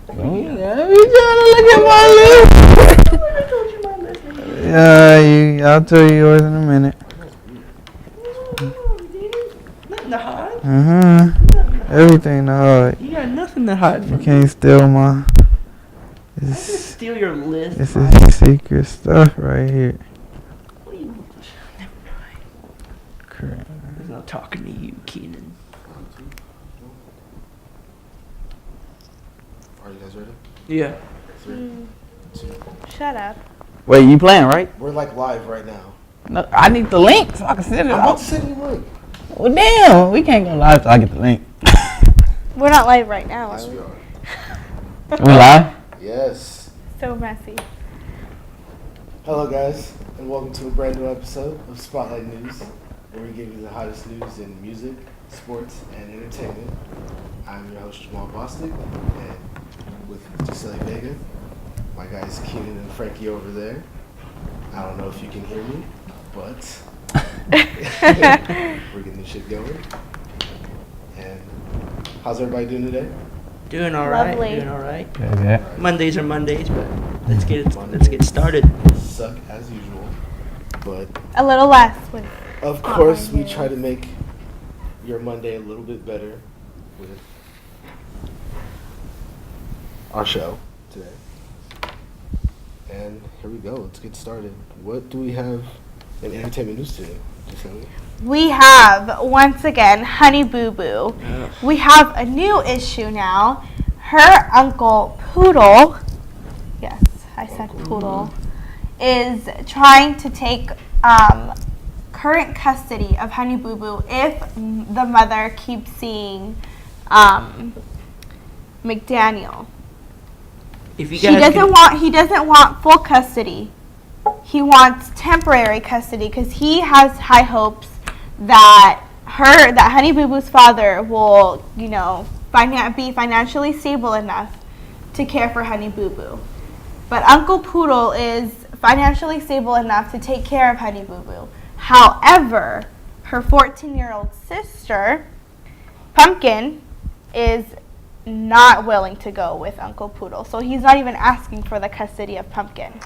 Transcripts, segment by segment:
Oh, yeah, you trying to look at my list? I told you my list. I'll tell you yours in a minute. Nothing to hide. Everything to hide. You got nothing to hide You from me. can't steal my. I'm gonna This, steal your list. this is secret stuff right here. What are you? Never mind. Crap. There's no talking to you, Keenan. Are you guys ready? Yeah. 3, 2. Shut up. Wait, you playing, right? We're like live right now. No, I need the link so I can send it I'm about out. to send you a link. Well, damn, we can't go live till I get the link. We're not live right now. Yes, Are we we? are. We live? Yes. So messy. Hello, guys, and welcome to a brand new episode of Spotlight News, where we give you the hottest news in music, sports, and entertainment. I'm your host, Jamal Bostic, and with Gisele Vega, my guys Keenan and Frankie over there. I don't know if you can hear me, but we're getting this shit going. And how's everybody doing today? Doing all right. Lovely. Doing all right. Yeah. Mondays are Mondays, but let's get started. Suck as usual, but A little less. With of Spotlight course we News. try to make your Monday a little bit better with our show today. And here we go. Let's get started. What do we have in entertainment news today? Gisele? We have, once again, Honey Boo Boo. Ugh. We have a new issue now. Her uncle Poodle, yes, I said Uncle Poodle, is trying to take current custody of Honey Boo Boo if the mother keeps seeing McDaniel. If you He guys he doesn't want full custody. He wants temporary custody because he has high hopes that Honey Boo Boo's father will, be financially stable enough to care for Honey Boo Boo. But Uncle Poodle is financially stable enough to take care of Honey Boo Boo. However, her 14-year-old sister, Pumpkin, is not willing to go with Uncle Poodle. So he's not even asking for the custody of Pumpkin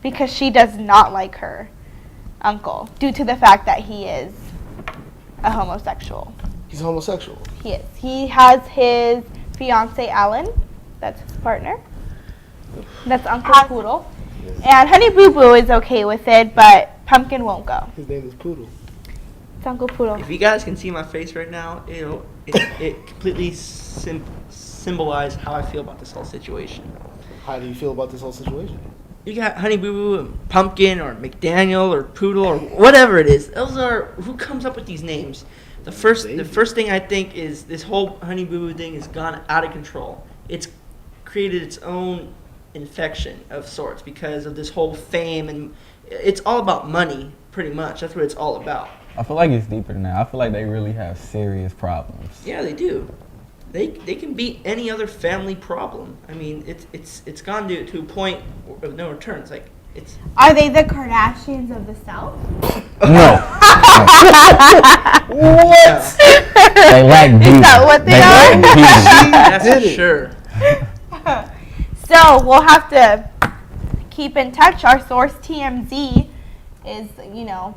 because she does not like her uncle due to the fact that he is a homosexual. He's homosexual. He is. He has his fiance Alan, that's his partner. That's Uncle Poodle. Yes. And Honey Boo Boo is okay with it, but Pumpkin won't go. His name is Poodle. It's Uncle Poodle. If you guys can see my face right now, it completely symbolizes how I feel about this whole situation. How do you feel about this whole situation? You got Honey Boo Boo and Pumpkin or McDaniel or Poodle or whatever it is. Those are who comes up with these names. The first thing I think is this whole Honey Boo Boo thing has gone out of control. It's created its own infection of sorts because of this whole fame, and it's all about money, pretty much. That's what it's all about. I feel like it's deeper than that. I feel like they really have serious problems. Yeah, they do. They can beat any other family problem. I mean, it's gone to a point of no return. It's like it's. Are they the Kardashians of the South? No. What? They lack beauty. Is that what they are? That's did for it. sure. So we'll have to keep in touch. Our source TMZ is,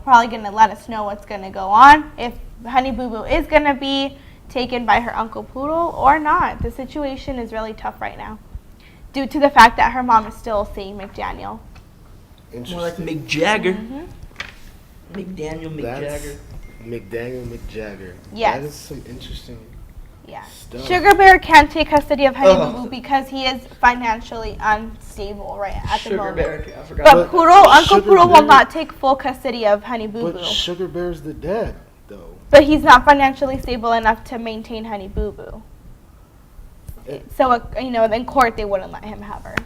probably going to let us know what's going to go on. If Honey Boo Boo is going to be taken by her Uncle Poodle or not. The situation is really tough right now due to the fact that her mom is still seeing McDaniel. More like Interesting. Mick Jagger. Mm-hmm. McDaniel, Mick That's Jagger. McDaniel McJagger. Yes. That is some interesting Yeah. stuff. Sugar Bear can't take custody of Honey Ugh. Boo Boo because he is financially unstable right at the Sugar moment. Bear. I forgot. But But Uncle Sugar Poodle will Bear- not take full custody of Honey Boo But Boo. Sugar Bear's the dad, though. But he's not financially stable enough to maintain Honey Boo Boo. So, in court they wouldn't let him have her.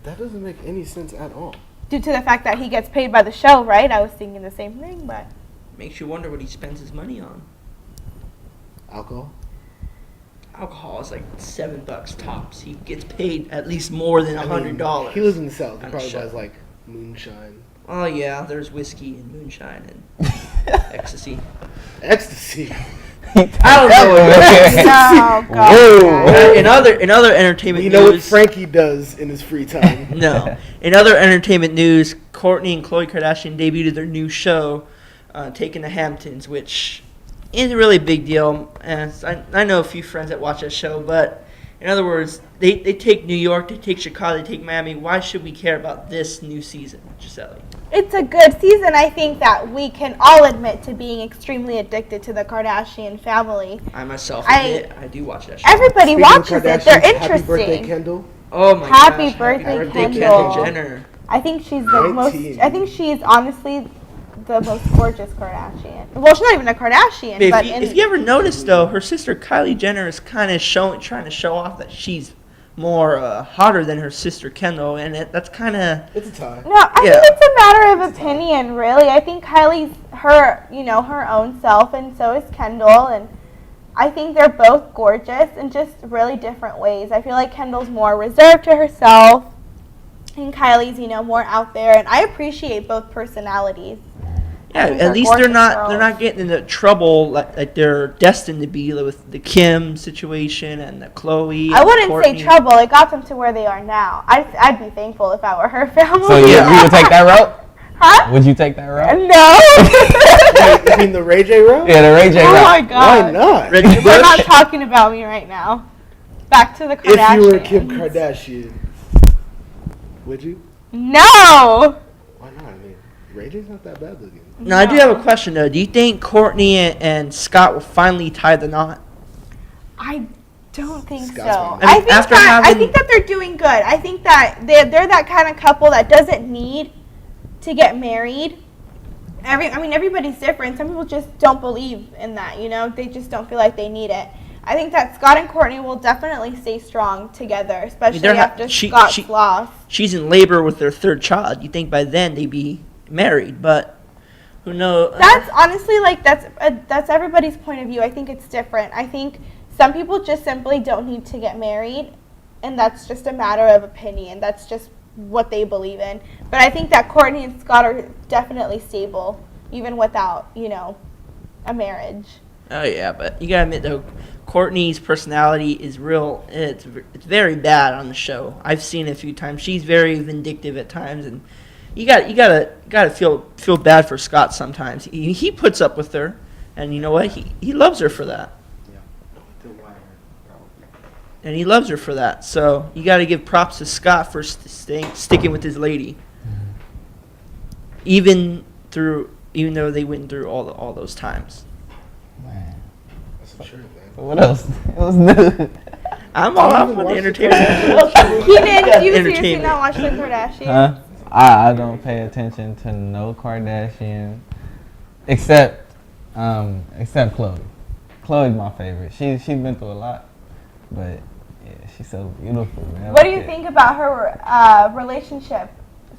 That doesn't make any sense at all. Due to the fact that he gets paid by the show, right? I was thinking the same thing, but Makes you wonder what he spends his money on. Alcohol? Alcohol is like $7 tops. He gets paid at least more than $100. He lives in the South. He on a probably show. buys like moonshine. Oh yeah, there's whiskey and moonshine and ecstasy. Ecstasy. I don't know. Oh, God. Whoa. In other entertainment You know what news, Frankie does in his free time. no. In other entertainment news, Kourtney and Khloe Kardashian debuted their new show, Taking the Hamptons, which is a really big deal. And I know a few friends that watch that show, but in other words, they take New York, they take Chicago, they take Miami. Why should we care about this new season, Gisele? It's a good season. I think that we can all admit to being extremely addicted to the Kardashian family. I myself I- admit I do watch that show. Everybody Speaking of watches it. They're Kardashians, Happy birthday, interesting. Kendall. Oh my Happy gosh! birthday, Kendall Kendall. Jenner. I think she's the 19. most. I think she's honestly the most gorgeous Kardashian. Well, she's not even a Kardashian, But but if you ever notice though, her sister Kylie Jenner is kind of trying to show off that she's more hotter than her sister Kendall, and that's kind of It's a tie. no, I Yeah. think it's a matter of opinion, really. I think Kylie's her own self, and so is Kendall, and I think they're both gorgeous in just really different ways. I feel like Kendall's more reserved to herself, and Kylie's more out there, and I appreciate both personalities. yeah. think At they're least they're gorgeous not girls. getting into trouble like they're destined to be with the Kim situation and the Khloe. I and wouldn't Kourtney. say trouble. It got them to where they are now. I'd be thankful if I were her family. So you would take that route? Huh? Would you take that route? No. You mean the Ray J route? Yeah, the Ray J Oh route. my God. Why not? Reggie We're not Bush. talking about me right now. Back to the Kardashians. If you were Kim Kardashian, would you? No. Why not? I mean, Ray J's not that bad looking. Now I do have a question though. Do you think Kourtney and Scott will finally tie the knot? I don't think Scott's so. fine. I I mean, think after that having- they're doing good. I think that they're that kind of couple that doesn't need to get married. Everybody's different. Some people just don't believe in that. They just don't feel like they need it. I think that Scott and Kourtney will definitely stay strong together, especially they're ha- after she- Scott's she- loss. She's in labor with their third child. You think by then they'd be married, but who knows? That's honestly that's everybody's point of view. I think it's different. I think some people just simply don't need to get married, and that's just a matter of opinion. That's just what they believe in. But I think that Kourtney and Scott are definitely stable, even without a marriage. Oh yeah, but you gotta admit though, Courtney's personality is real. It's very bad on the show. I've seen it a few times. She's very vindictive at times, and you gotta feel bad for Scott sometimes. He puts up with her, and you know what? He loves her for that. And he loves her for that. So you got to give props to Scott for sticking with his lady, even though they went through all those times. Man. That's some truth, man. So what else? What's new? I'm all I out haven't for the watched entertainment. Keenan, do you seriously Entertainment. not watch the Kardashians? Huh? I don't pay attention to no Kardashian except Khloe. Khloe's my favorite. She's been through a lot, but yeah, she's so beautiful, man. What do you think about her relationship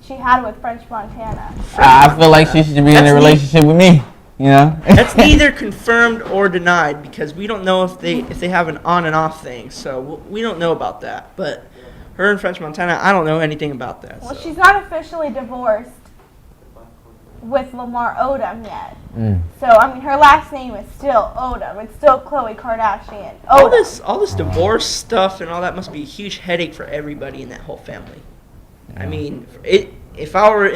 she had with French Montana? I feel like she should be in That's a relationship with me. That's neither confirmed or denied because we don't know if they have an on and off thing. So we don't know about that. But her and French Montana, I don't know anything about that. Well, so. she's not officially divorced with Lamar Odom yet. Mm. So, her last name is still Odom. It's still Khloe Kardashian. all Odom. this divorce stuff and all that must be a huge headache for everybody in that whole family. I mean, if I were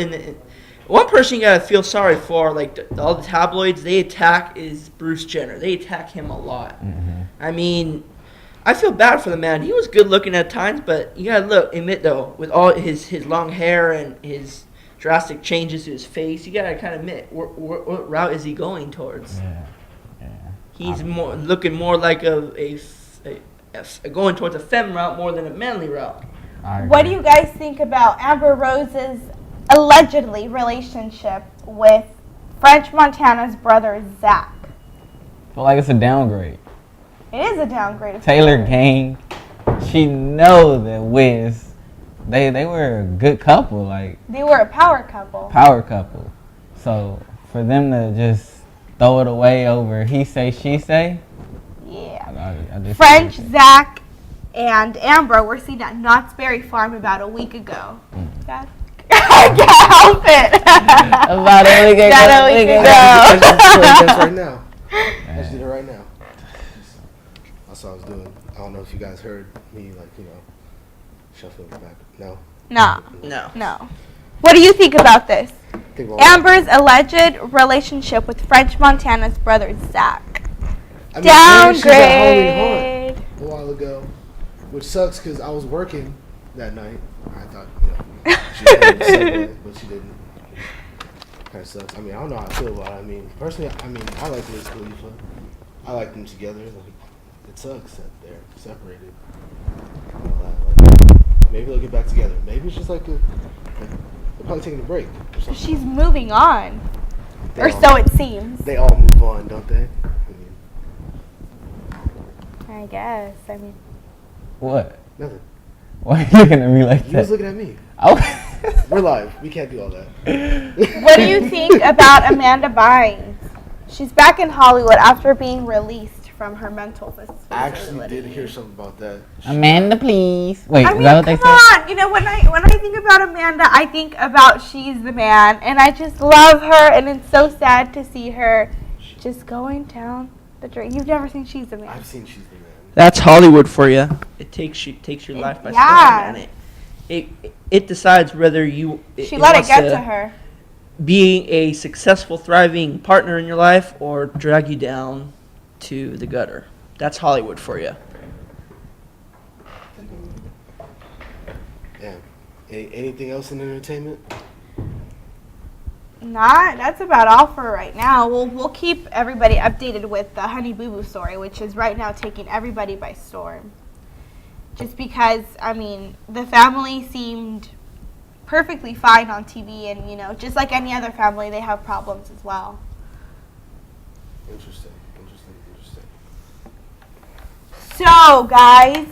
one person you gotta feel sorry for, like all the tabloids, they attack is Bruce Jenner. They attack him a lot. Mm-hmm. I mean, I feel bad for the man. He was good looking at times, but you gotta admit though, with all his long hair and his drastic changes to his face, you gotta kind of admit what route is he going towards. Yeah. He's looking more like a going towards a femme route more than a manly route. What do you guys think about Amber Rose's allegedly relationship with French Montana's brother, Zach? I feel like it's a downgrade. It is a downgrade. Taylor Gang, she know that Wiz, they were a good couple, like They were a power couple. power couple. So for them to just throw it away over he say, she say, Yeah. I just French, Zach, and Amber were seen at Knott's Berry Farm about a week ago. That- I can't help it. About a week ago. About a week ago. I just right now. I just Man. did it right now. what I was doing. I don't know if you guys heard me, shuffling back. No? No. No. What do you think about this? Think about Amber's alleged relationship with French Montana's brother Zach. I mean, maybe she got Downgrade. a while ago, which sucks because I was working that night. I thought, she had a segue, but she didn't. Kind of sucks. I mean, I don't know how I feel about it. I mean, personally, I like Wiz Khalifa. I like them together. It sucks that they're separated. And all that. Maybe they'll get back together. Maybe it's just they're probably taking a break or something. She's moving on. They Or all- so it seems. They all move on, don't they? I guess. I mean, What? Nothing. Why are you looking at me like You was that? looking at me. Oh. We're live. We can't do all that. what do you think about Amanda Bynes? She's back in Hollywood after being released from her mental facility. I actually did hear something about that. Amanda, please. Wait, I is mean, that what they come said? on. You know, when I think about Amanda, I think about she's the man, and I just love her, and it's so sad to see her just going down the drain. You've never seen She's the Man. I've seen She's the Man. That's Hollywood for you. It takes your life by Yeah. storm, and it decides whether you. She let it get to her. Be a successful, thriving partner in your life, or drag you down to the gutter. That's Hollywood for you. Yeah. Anything else in entertainment? That's about all for right now. We'll keep everybody updated with the Honey Boo Boo story, which is right now taking everybody by storm. Just because, I mean, the family seemed perfectly fine on TV, and just like any other family, they have problems as well. Interesting. So, guys,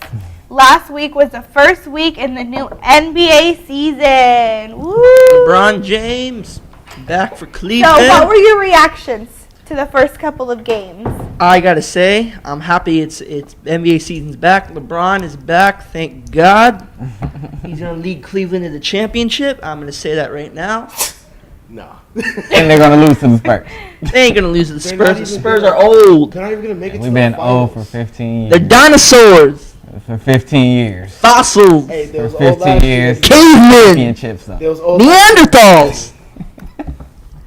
last week was the first week in the new NBA season. Woo! LeBron James back for So, Cleveland. what were your reactions to the first couple of games? I gotta say, I'm happy it's NBA season's back. LeBron is back, thank God. He's gonna lead Cleveland to the championship. I'm gonna say that right now. No. And they're gonna lose to the Spurs. They ain't gonna lose to the They're Spurs. not The even Spurs gonna- are old. They're not even going to make it to We've the been finals. 0 for 15 They're years. dinosaurs. For 15 years. Fossils. Hey, they For was old 15 last years. year. Cavemen. Championships though. They was old Neanderthals.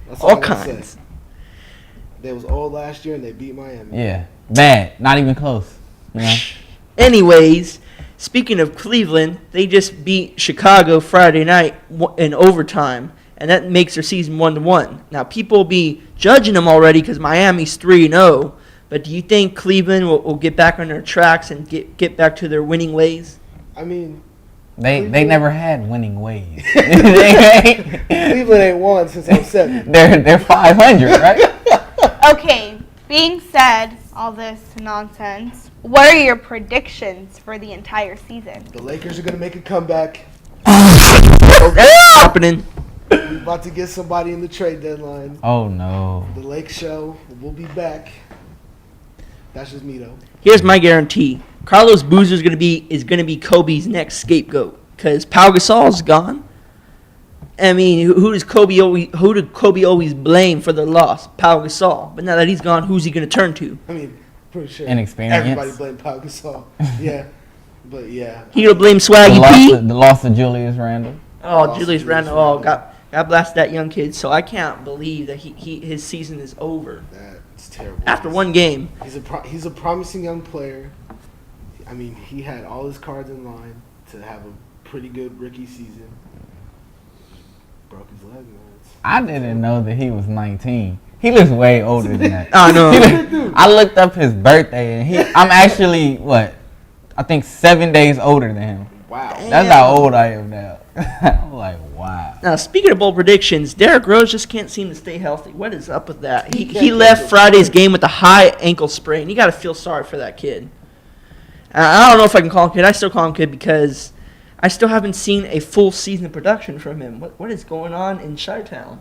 That's All I'm gonna say. kinds. They was old last year and they beat Miami. Yeah. Bad. Not even close. You know? Anyways, speaking of Cleveland, they just beat Chicago Friday night in overtime, and that makes their season 1-1. Now, people will be judging them already because Miami's 3-0, but do you think Cleveland will get back on their tracks and get back to their winning ways? I mean, They never had winning ways. Cleveland ain't won since 07. They're 500, right? Okay, being said, all this nonsense, what are your predictions for the entire season? The Lakers are going to make a comeback. That's happening. We're about to get somebody in the trade deadline. Oh no. The Lake Show will be back. That's just me, though. Here's my guarantee: Carlos Boozer is gonna be Kobe's next scapegoat because Pau Gasol's gone. I mean, who did Kobe always blame for the loss? Pau Gasol. But now that he's gone, who's he gonna turn to? I mean, pretty sure Inexperience. everybody blamed Pau Gasol. Yeah. But, yeah. He gonna blame The Swaggy P? loss of Julius Randle. Oh, Julius Randle. Oh, God bless that young kid. So I can't believe that his season is over That's terrible. after one game. He's a promising young player. I mean, he had all his cards in line to have a pretty good rookie season. Broke his leg, man. I didn't know that he was 19. He looks way older than that. I know. I looked up his birthday, and I'm actually I think 7 days older than him. Wow. That's how old I am now. I'm like, wow. Now, speaking of bold predictions, Derrick Rose just can't seem to stay healthy. What is up with that? He He can't left get Friday's it. game with a high ankle sprain. You got to feel sorry for that kid. I don't know if I can call him kid. I still call him kid because I still haven't seen a full season production from him. What is going on in Chi-Town?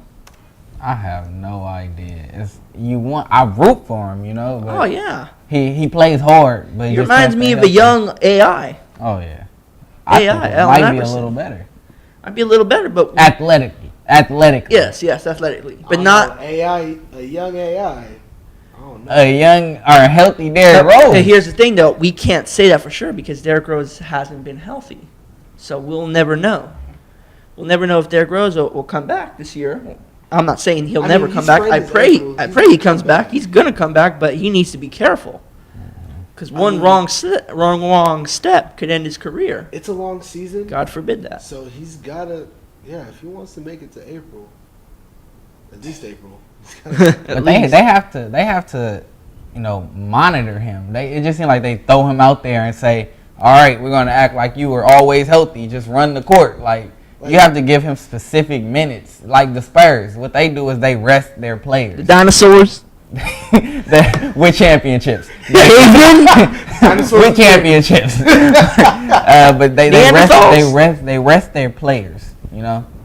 I have no idea. I root for him, but Oh, yeah. he plays hard, but He just reminds can't me stay of a healthy. young AI. Oh yeah. AI, I think it Allen might be a Iverson. little better. I'd be a little better, but Athletically. yes, athletically, but I not. don't know, AI, a young AI. I don't don't know. a young or healthy Derrick Rose. But here's the thing, though. We can't say that for sure because Derrick Rose hasn't been healthy. So we'll never know. We'll never know if Derrick Rose will come back this year. I'm not saying he'll I never mean, come he back. sprained I his pray ankle. he comes back. He's going to come back, but he needs to be careful. Because one wrong step could end his career. It's a long season, God forbid that. so he's gotta. Yeah, if he wants to make it to April, at least April. he's gotta- But they have to, monitor him. It just seems like they throw him out there and say, "All right, we're going to act like you were always healthy. Just run the court." Like you have to give him specific minutes. Like the Spurs, what they do is they rest their The players dinosaurs. with championships. Dinosaurs with championships. But they rest their players.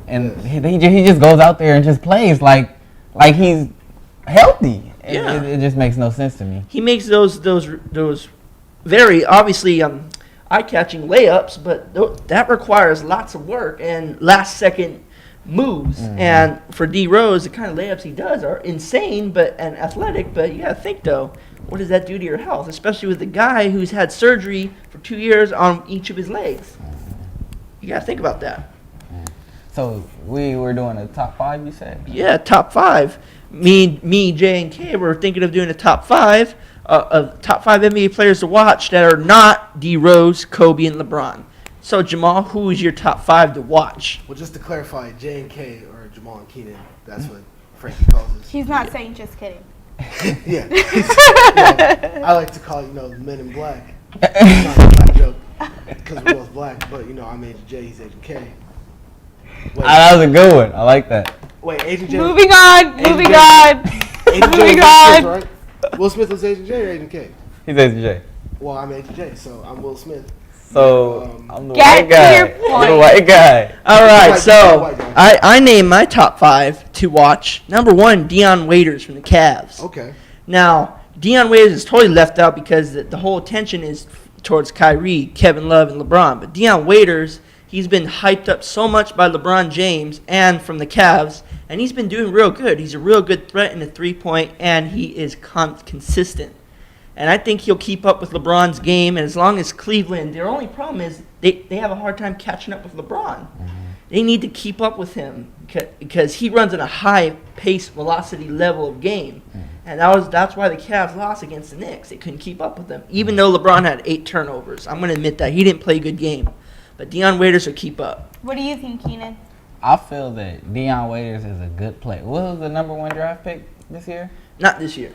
And he just goes out there and just plays like he's healthy. Yeah. It just makes no sense to me. He makes those very obviously eye-catching layups, but that requires lots of work and last-second moves. Mm-hmm. And for D Rose, the kind of layups he does are insane and athletic. But you got to think though, what does that do to your health, especially with a guy who's had surgery for 2 years on each of his legs? You got to think about that. So we were doing a top 5, you said? Yeah, top 5. Me, Jay, and Kay were thinking of doing a top 5 of top 5 NBA players to watch that are not D Rose, Kobe, and LeBron. So Jamal, who is your top 5 to watch? Well, just to clarify, J and K or Jamal and Keenan. That's what Frankie calls us. He's not saying just kidding. Yeah. Yeah. I like to call Men in Black. It's not a black joke because we're both black, but I'm Agent J, he's Agent K. Wait, That was a good one. I like that. wait, Agent J. Moving on. Agent Moving J. on. Agent J Moving was Will Smith, on. right? Will Smith was Agent J or Agent K? He's AJ. Well, I'm Agent J, so I'm Will Smith. So I'm the Get white guy. to your I'm the point. white guy. All right, White so guy. I named my top 5 to watch. Number 1, Deion Waiters from the Cavs. Okay. Now, Deion Waiters is totally left out because the whole attention is towards Kyrie, Kevin Love, and LeBron. But Deion Waiters, he's been hyped up so much by LeBron James and from the Cavs, and he's been doing real good. He's a real good threat in the three-point, and he is consistent. And I think he'll keep up with LeBron's game, and as long as Cleveland, their only problem is they have a hard time catching up with LeBron. They need to keep up with him because he runs at a high pace, velocity level of game. And that's why the Cavs lost against the Knicks. They couldn't keep up with them. Even though LeBron had 8 turnovers. I'm going to admit that. He didn't play a good game. But Deion Waiters will keep up. What do you think, Keenan? I feel that Deion Waiters is a good player. What was the number 1 draft pick this year? Not this year.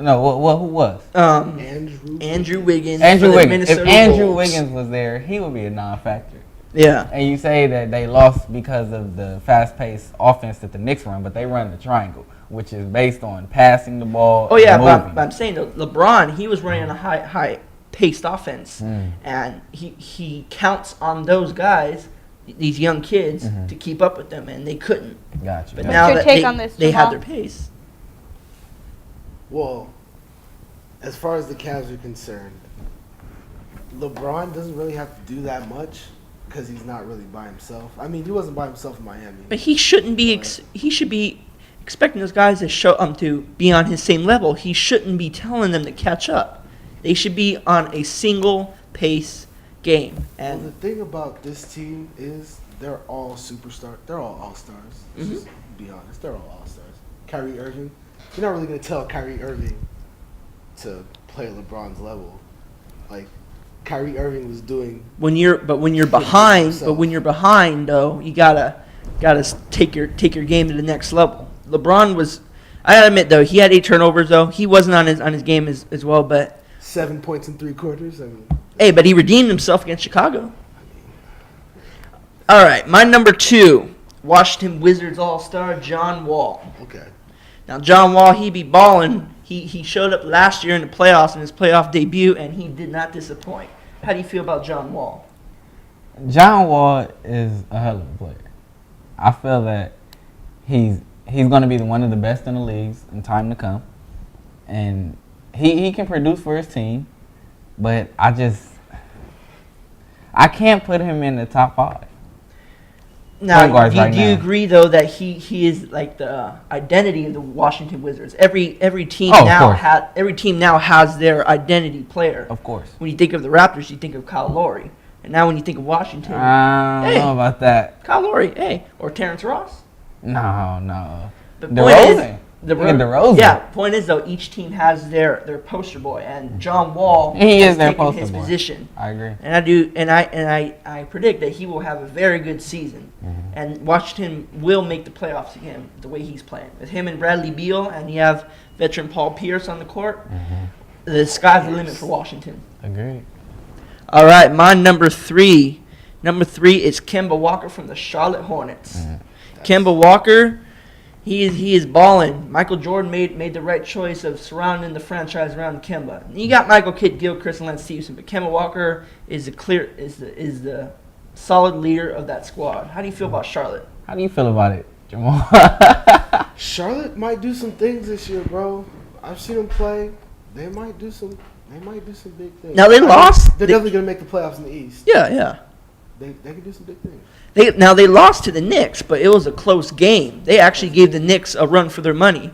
No, who was? Andrew Wiggins. Andrew for the Wiggins. If Minnesota Andrew Bulls. Wiggins was there, he would be a non-factor. Yeah. And you say that they lost because of the fast-paced offense that the Knicks run, but they run the triangle, which is based on passing the ball. Oh, yeah, and but moving. I'm saying, though, LeBron, he was running a high-paced offense. And he counts on those guys, these young kids, to keep up with them, and they couldn't. Gotcha. But gotcha. now your that take on this, they had Jamal? their pace. Well, as far as the Cavs are concerned, LeBron doesn't really have to do that much because he's not really by himself. I mean, he wasn't by himself in Miami. But he shouldn't be. He should be expecting those guys to be on his same level. He shouldn't be telling them to catch up. They should be on a single pace game. Well, the And thing about this team is they're all superstars. They're all all-stars. Let's just be honest. They're all all-stars. Kyrie Irving. You're not really going to tell Kyrie Irving to play at LeBron's level. Like, Kyrie Irving was doing. when you're himself. behind though, you gotta take your game to the next level. LeBron was. I gotta admit though, he had 8 turnovers though. He wasn't on his game as well, but 7 points in 3 quarters. I mean, hey, but he redeemed himself against Chicago. All right, my number 2, Washington Wizards All-Star John Wall. okay. Now, John Wall, he be balling. He showed up last year in the playoffs in his playoff debut, and he did not disappoint. How do you feel about John Wall? John Wall is a hell of a player. I feel that he's going to be one of the best in the leagues in time to come, and he can produce for his team. But I can't put him in the top 5. Now, point guards right do you now. agree though that he is like the identity of the Washington Wizards? Every team Oh, of now course. has their identity player. Of course. When you think of the Raptors, you think of Kyle Lowry, and now when you think of Washington, I don't Hey. know about that. Kyle Lowry, hey, or Terrence Ross. No. The point is, DeRozan. Look at DeRozan. Yeah, point is though, each team has their poster boy, and John Wall He has is their taken poster his boy. position. I agree. And I predict that he will have a very good season, and Washington will make the playoffs again the way he's playing. With him and Bradley Beal, and you have veteran Paul Pierce on the court, the sky's the limit for Washington. Agreed. All right, my number three. Number 3 is Kemba Walker from the Charlotte Hornets. Kemba Walker, he is balling. Michael Jordan made the right choice of surrounding the franchise around Kemba. You got Michael Kidd, Gilchrist, and Lance Stevenson, but Kemba Walker is the solid leader of that squad. How do you feel about Charlotte? How do you feel about it, Jamal? Charlotte might do some things this year, bro. I've seen them play. They might do some big things. Now, they lost. They're definitely gonna make the playoffs in the East. Yeah. They can do some big things. They lost to the Knicks, but it was a close game. They actually gave the Knicks a run for their money.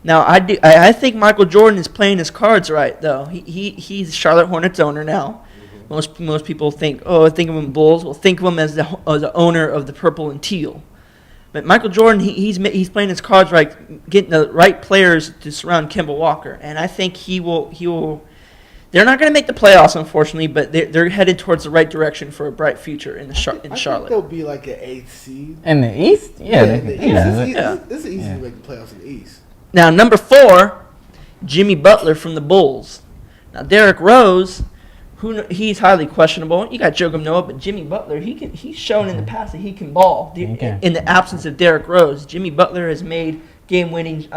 Now I think Michael Jordan is playing his cards right though. He's Charlotte Hornets owner now. Most people think of him Bulls. Well, think of him as the owner of the purple and teal. But Michael Jordan, he's playing his cards right, getting the right players to surround Kemba Walker, and I think he will. They're not going to make the playoffs, unfortunately, but they're headed towards the right direction for a bright future in I think Charlotte. they'll be like an 8th seed. In the East? Yeah, they in the can. East. Yeah. It's easy Yeah. to make the playoffs in the East. Now, number 4, Jimmy Butler from the Bulls. Now, Derrick Rose, he's highly questionable. You got Joakim Noah, but Jimmy Butler, he's shown in the past that he can ball. He can. In the absence of Derrick Rose, Jimmy Butler has made game-winning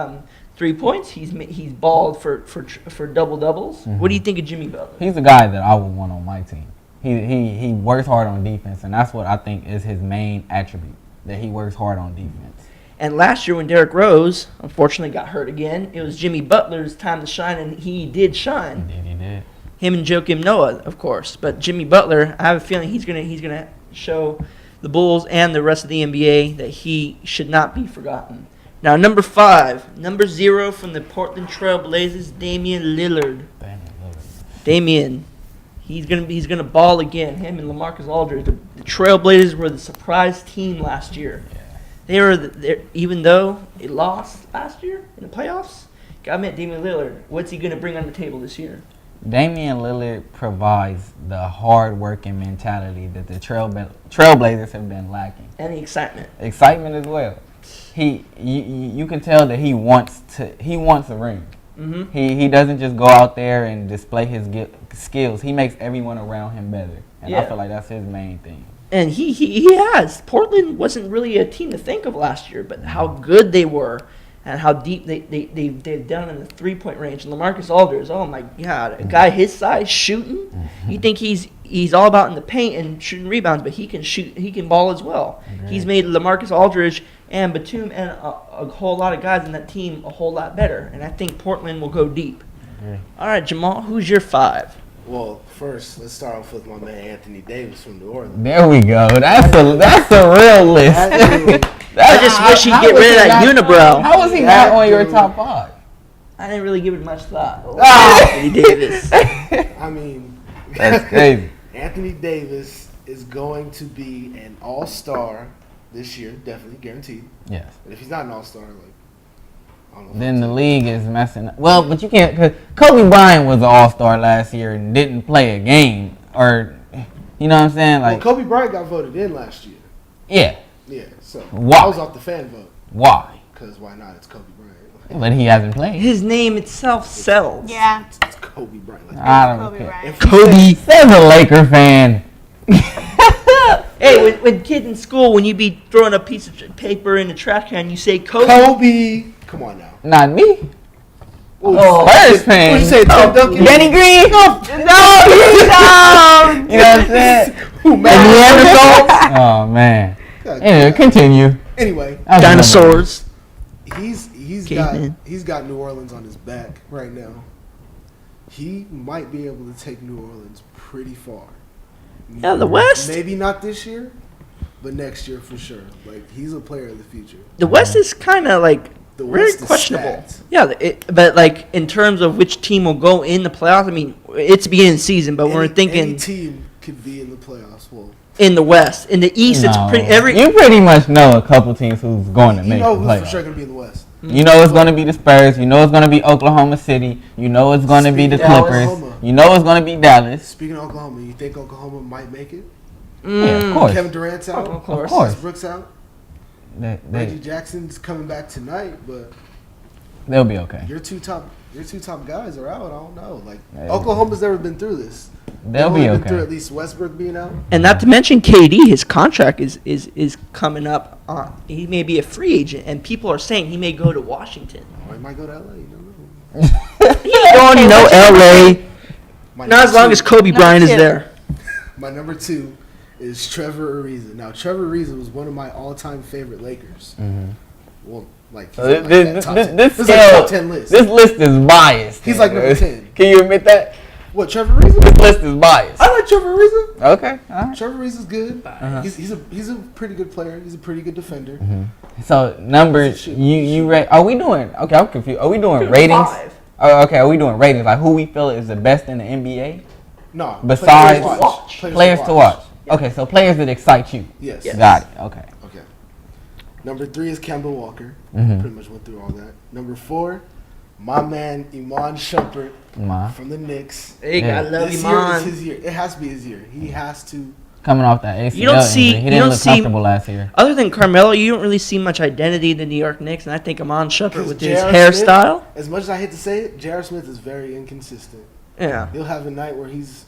3 points. He's balled for double doubles. What do you think of Jimmy Butler? He's the guy that I would want on my team. He works hard on defense, and that's what I think is his main attribute, that he works hard on defense. And last year when Derrick Rose unfortunately got hurt again, it was Jimmy Butler's time to shine, and he did shine. He did. Him and Joakim Noah, of course. But Jimmy Butler, I have a feeling he's gonna show the Bulls and the rest of the NBA that he should not be forgotten. Now, number 5, number 0 from the Portland Trail Blazers, Damian Lillard. Damian, he's gonna ball again. Him and LaMarcus Aldridge. The Trailblazers were the surprise team last year. They were even though they lost last year in the playoffs. Gotta admit, Damian Lillard, what's he gonna bring on the table this year? Damian Lillard provides the hard-working mentality that the Trailblazers have been lacking. And the excitement. Excitement as well. You can tell that he wants a ring. Mm-hmm. He doesn't just go out there and display his skills. He makes everyone around him better, and I Yeah. feel like that's his main thing. And he has. Portland wasn't really a team to think of last year, but how good they were and how deep they've done in the 3-point range. And LaMarcus Aldridge, oh my God, a guy his size shooting. You think he's all about in the paint and shooting rebounds, but he can shoot, he can ball as well. Agreed. He's made LaMarcus Aldridge and Batum and a whole lot of guys in that team a whole lot better. And I think Portland will go deep. Agreed. All right, Jamal, who's your 5? Well, first, let's start off with my man Anthony Davis from New Orleans. There we go. That's a real list. I just wish he'd get rid of that unibrow. How was he not on your top 5? I didn't really give it much thought. Ah. Anthony Davis. I mean, That's crazy. Anthony Davis is going to be an all-star this year, definitely guaranteed. Yes. And if he's not an all-star, like, I don't know. Then the league is messing up. Well, but you can't, because Kobe Bryant was an all-star last year and didn't play a game. Or, you know what I'm saying? Well, Like, Kobe Bryant got voted in last year. yeah. Yeah, so Why? I was off the fan vote. Why? Because why not? It's Kobe Bryant. But he hasn't played. His name itself sells. Yeah. It's Kobe Bryant. Like, I don't Kobe care. Bryant. if he Kobe says a Laker fan. Hey, when kids in school, when you be throwing a piece of paper in the trash can, you say Kobe. Kobe, come on now. Not me. Oh, Spurs fan. What'd you say, Tim Duncan? Danny Green. No, you know what I'm saying? Who, The man? Neanderthals? Oh man. God, Anyway, God. continue. Anyway, That was Dinosaurs. he's Caveman. got New Orleans on his back right now. He might be able to take New Orleans pretty far. Yeah, the West. Maybe not this year, but next year for sure. Like he's a player of the future. The West is kind of like The very West is questionable. stacked. Yeah, but like in terms of which team will go in the playoffs, I mean, it's the beginning of the season, but we're Any thinking team could be in the playoffs. Well, in the West. In the East, it's No. pretty every. You pretty much know a couple teams who's going to you make know the who's for playoffs. sure gonna be in the West. You know it's going to be the Spurs. You know it's going to be Oklahoma City. You know it's going to be the Speaking of Clippers. Oklahoma. You know it's going to be Dallas. Speaking of Oklahoma, you think Oklahoma might make it? Yeah, of course. Kevin Durant's out. Of course. Westbrook's out. They, Reggie Jackson's coming back tonight, but they'll be okay. your two top guys are out. I don't know. Like Hey. Oklahoma's never been through this. They'll They've be only been through okay. at least Westbrook being out. And not to mention KD, his contract is coming up. He may be a free agent, and people are saying he may go to Washington. Or he might go to LA. You don't know. He ain't going to no LA. My Not as number long two- as Kobe Number Bryant is two. there. My number 2 is Trevor Ariza. Now Trevor Ariza was one of my all-time favorite Lakers. Well, like he's So on, like, this, that top this, 10. this This is like scale, top 10 list. this list is biased. He's like number 10. Can you admit that? What, Trevor Ariza? This list is biased. I like Trevor Ariza. Okay. All right. Trevor Ariza's good. Uh-huh. He's a pretty good player. He's a pretty good defender. So numbers, Shit. you rate? Are we doing? Okay, I'm confused. Are we doing ratings? Five. Oh, okay. Are we doing ratings? Like who we feel is the best in the NBA? No. Besides- players to watch. Players to watch. Okay, so players that excite you. Yes. Yes. Got it. Okay. Okay. Number 3 is Kemba Walker. Mhm. Pretty much went through all that. Number 4, my man Iman Shumpert Ma. from the Knicks. Hey, Yeah. I love This you, year is man. his year. It has to be his year. He has to. Coming off that ACL You don't see- injury, he you didn't don't look see- comfortable last year. Other than Carmelo, you don't really see much identity in the New York Knicks, and I think Amon Shumpert 'Cause with his J.R. hairstyle. Smith, as much as I hate to say it, J.R. Smith is very inconsistent. Yeah. He'll have a night where he's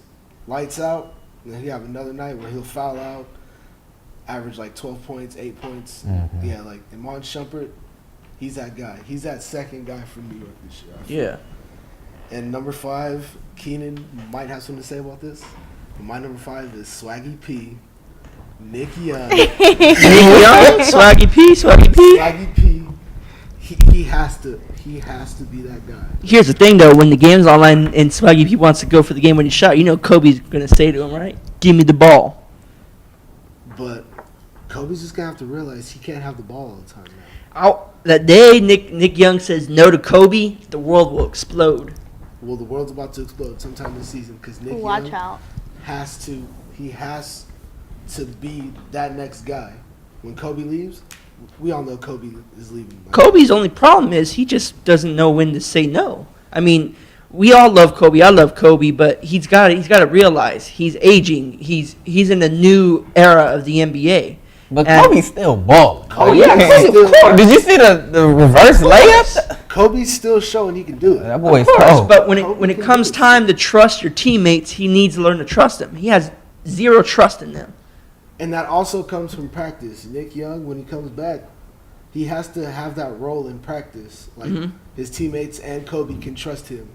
lights out, and then he'll have another night where he'll foul out, average like 12 points, 8 points. Mhm. Yeah, like Iman Shumpert, he's that guy. He's that second guy from New York this year. I feel. Yeah. And number 5, Keenan might have something to say about this. But my number 5 is Swaggy P, Nick Young. Nick Young, Swaggy P, Swaggy P. Swaggy P, he has to be that guy. Here's the thing, though. When the game's online and Swaggy P wants to go for the game-winning shot, you know Kobe's going to say to him, right? Give me the ball. But Kobe's just gonna have to realize he can't have the ball all the time now. That day Nick Young says no to Kobe, the world will explode. Well, the world's about to explode sometime this season because Nick Watch Young out. has to be that next guy. When Kobe leaves, we all know Kobe is leaving. Like, Kobe's only problem is he just doesn't know when to say no. I mean, we all love Kobe. I love Kobe, but he's got to realize he's aging. He's in a new era of the NBA. But And- Kobe's still balling. Oh, You yeah, can't- Kobe, of course. Did you see the reverse layup? Kobe's still showing he can do it. That boy's Of course, cold. but when Kobe it can comes do it. time to trust your teammates, he needs to learn to trust them. He has zero trust in them. And that also comes from practice. Nick Young, when he comes back, he has to have that role in practice. Like Mhm. his teammates and Kobe can trust him,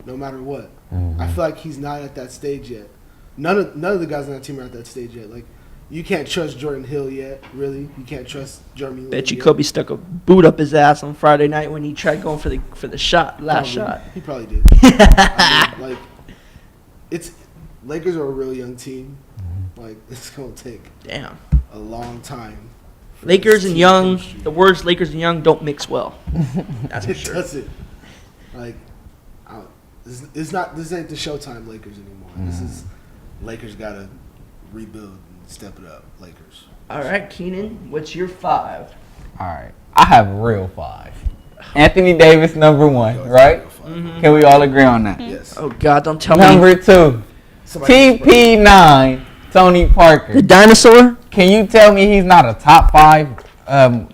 no matter what. Mm-hmm. I feel like he's not at that stage yet. None of the guys on that team are at that stage yet. Like you can't trust Jordan Hill yet. Really, you can't trust Jeremy Lin Bet you yet. Kobe stuck a boot up his ass on Friday night when he tried going for the last Probably. shot. He probably did. I mean, like it's Lakers are a real young team. Like it's gonna take Damn. a long time. for Lakers this and team Young, chemistry. the words Lakers and Young don't mix well. That's for It sure. doesn't. Like, it's not. This ain't the Showtime Lakers anymore. This is Lakers gotta rebuild and step it up. Lakers. All right, Keenan, what's your 5? All right. I have a real 5. Anthony Davis, number 1, right? Can we all agree on that? Yes. Oh God, don't tell me Number 2, Somebody- TP9, Tony Parker. the dinosaur. Can you tell me he's not a top 5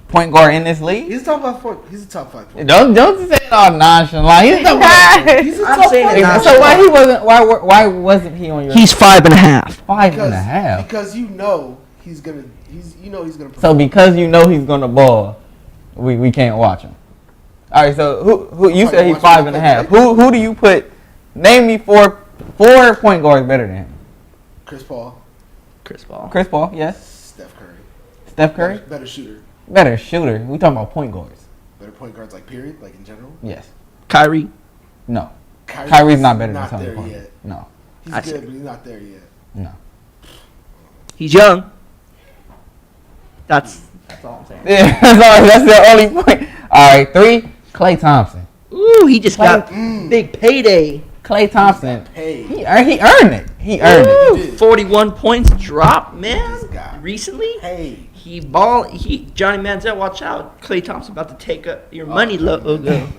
point guard in this league? He's a top 5 point. He's a top 5 point. Don't say it all nonchalant. He's top 5. He's a I'm top saying 5 it point. So why wasn't he on your He's 5.5. 5.5? Because you know he's gonna. He's gonna. So perform. because you know he's gonna ball, we can't watch him. All right. So who you said he's 5.5? Who do you put? Name me four point guards better than him. Chris Paul, Chris Paul. Chris Paul, yes. Steph Curry. Steph Curry, Better shooter. better shooter. We talking about point guards. Better point guards, like period, like in general. Yes. Kyrie. No. Kyrie's not better than not Tony there Parker. yet. No. He's I good, see. but he's not there yet. No. He's young. That's all I'm saying. Yeah, that's the only point. All right, 3. Klay Thompson. Ooh, he just got big payday. Klay Thompson. Hey, He earned it. He earned it. Ooh, 41 points drop, man. This guy. Recently, hey. Johnny Manziel, watch out. Klay Thompson about to take up your money logo. Don't even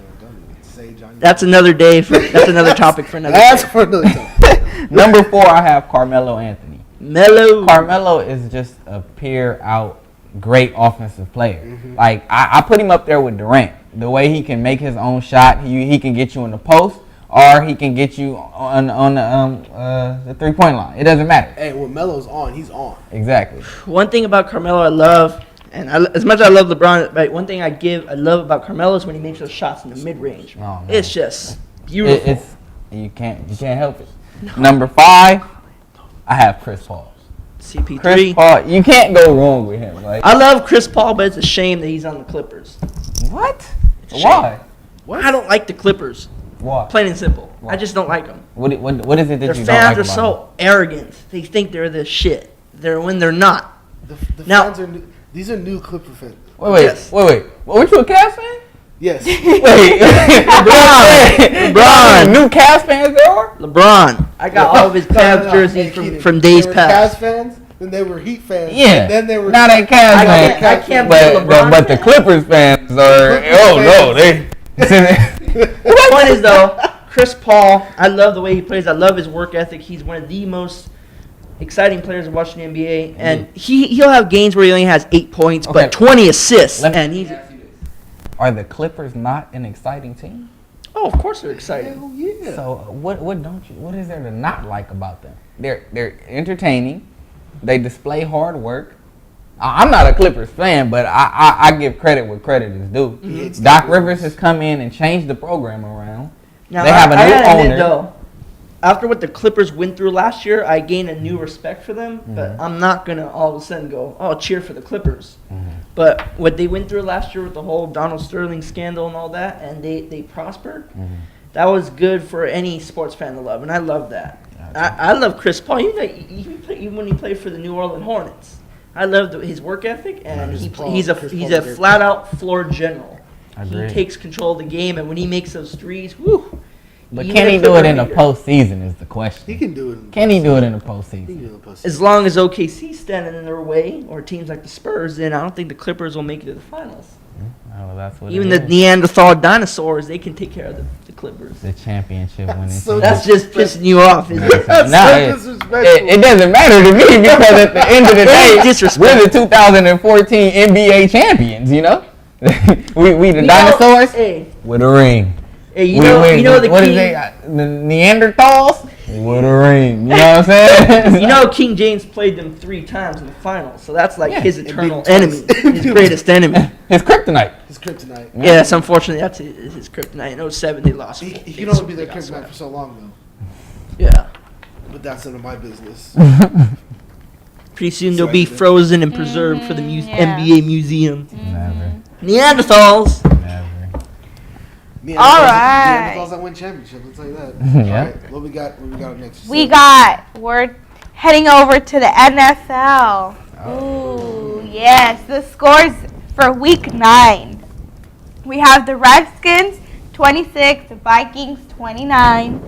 say Johnny. That's another day. That's another topic for another That's day. for another time. Number 4, I have Carmelo Anthony. Mellow. Carmelo is just a peer out great offensive player. Mm-hmm. Like I put him up there with Durant. The way he can make his own shot, he can get you in the post, or he can get you on the 3-point line. It doesn't matter. Hey, when Melo's on, he's on. Exactly. One thing about Carmelo I love, and as much as I love LeBron, right, one thing I love about Carmelo is when he makes those shots in the mid range. Oh, man. It's just beautiful. It's you can't help it. Number 5, I have Chris Paul. CP3. Chris Paul, you can't go wrong with him. Like I love Chris Paul, but it's a shame that he's on the Clippers. what? It's a Why? I don't like the Clippers. Why? Plain and simple. Why? I just don't like them. What is it that Their you fans don't like are about so arrogant. They think they're the shit. They're when they're not. The Now- fans are new. These are new Clipper fans. him? Wait. Yes. What, weren't you a Cavs fan? Yes. Wait. LeBron. New Cavs fans there are? LeBron. I got all of his Cavs No, jerseys hey, Keenan, from days they were past. Cavs fans, then they were Heat fans. Yeah. And then they were. Now they Cavs I fans. can't be But, a LeBron but the fan. Clippers fans are. Oh no, they. The point is though, Chris Paul, I love the way he plays. I love his work ethic. He's one of the most exciting players to watch in the NBA, and he'll have games where he only has 8 points, Okay. but 20 assists, Let me- and he's. Are the Clippers not an exciting team? Oh, of course they're exciting. Hell yeah. So what is there to not like about them? They're entertaining. They display hard work. I'm not a Clippers fan, but I give credit where credit is due. He hates Doc the Rivers Clippers. has come in and changed the program around. Now, They have a I new gotta admit, owner. though, after what the Clippers went through last year, I gained a new respect for them. But I'm not gonna all of a sudden go, "Oh, cheer for the Clippers." But what they went through last year with the whole Donald Sterling scandal and all that, and they prospered. That was good for any sports fan to love, and I love that. I love Chris Paul. Even when he played for the New Orleans Hornets, I love his work ethic, and Chris Paul- he's a Chris Paul's a great flat out floor general. Agreed. He takes control of the game, and when he makes those threes, whoo! But He's can a he do it in the Clipper postseason is the question. He can do it. Can he do it in the He can postseason? do it in the postseason. As long as OKC's standing in their way, or teams like the Spurs, then I don't think the Clippers will make it to the finals. Oh, that's what Even it the is. Neanderthal dinosaurs, they can take care of the Clippers. The championship winning so team. That's just pissing you off, isn't it? That's Nah, so it- disrespectful. It doesn't matter to me because at the end of the It day, is disrespectful. we're the 2014 NBA champions. You know, we the dinosaurs Hey, with a ring. hey, you know the what king. is they? The Neanderthals with a ring. You know what I'm saying? You know, King James played them 3 times in the finals, so that's like Yeah, his and eternal beat enemy, twice. his greatest enemy. His kryptonite. His kryptonite. Yeah, that's unfortunately that's his kryptonite. In 07 they lost. He They can only be their got kryptonite swept. for so long, Yeah. though. But that's none of my business. Pretty soon they'll be frozen and preserved for the yeah. NBA museum. Never, Neanderthals. never. Neanderthals- right. Neanderthals that win championship. I'll tell you that. Yeah. All right, what we got next? We're heading over to the NFL. Ooh, yes. The scores for week 9. We have the Redskins 26, the Vikings 29,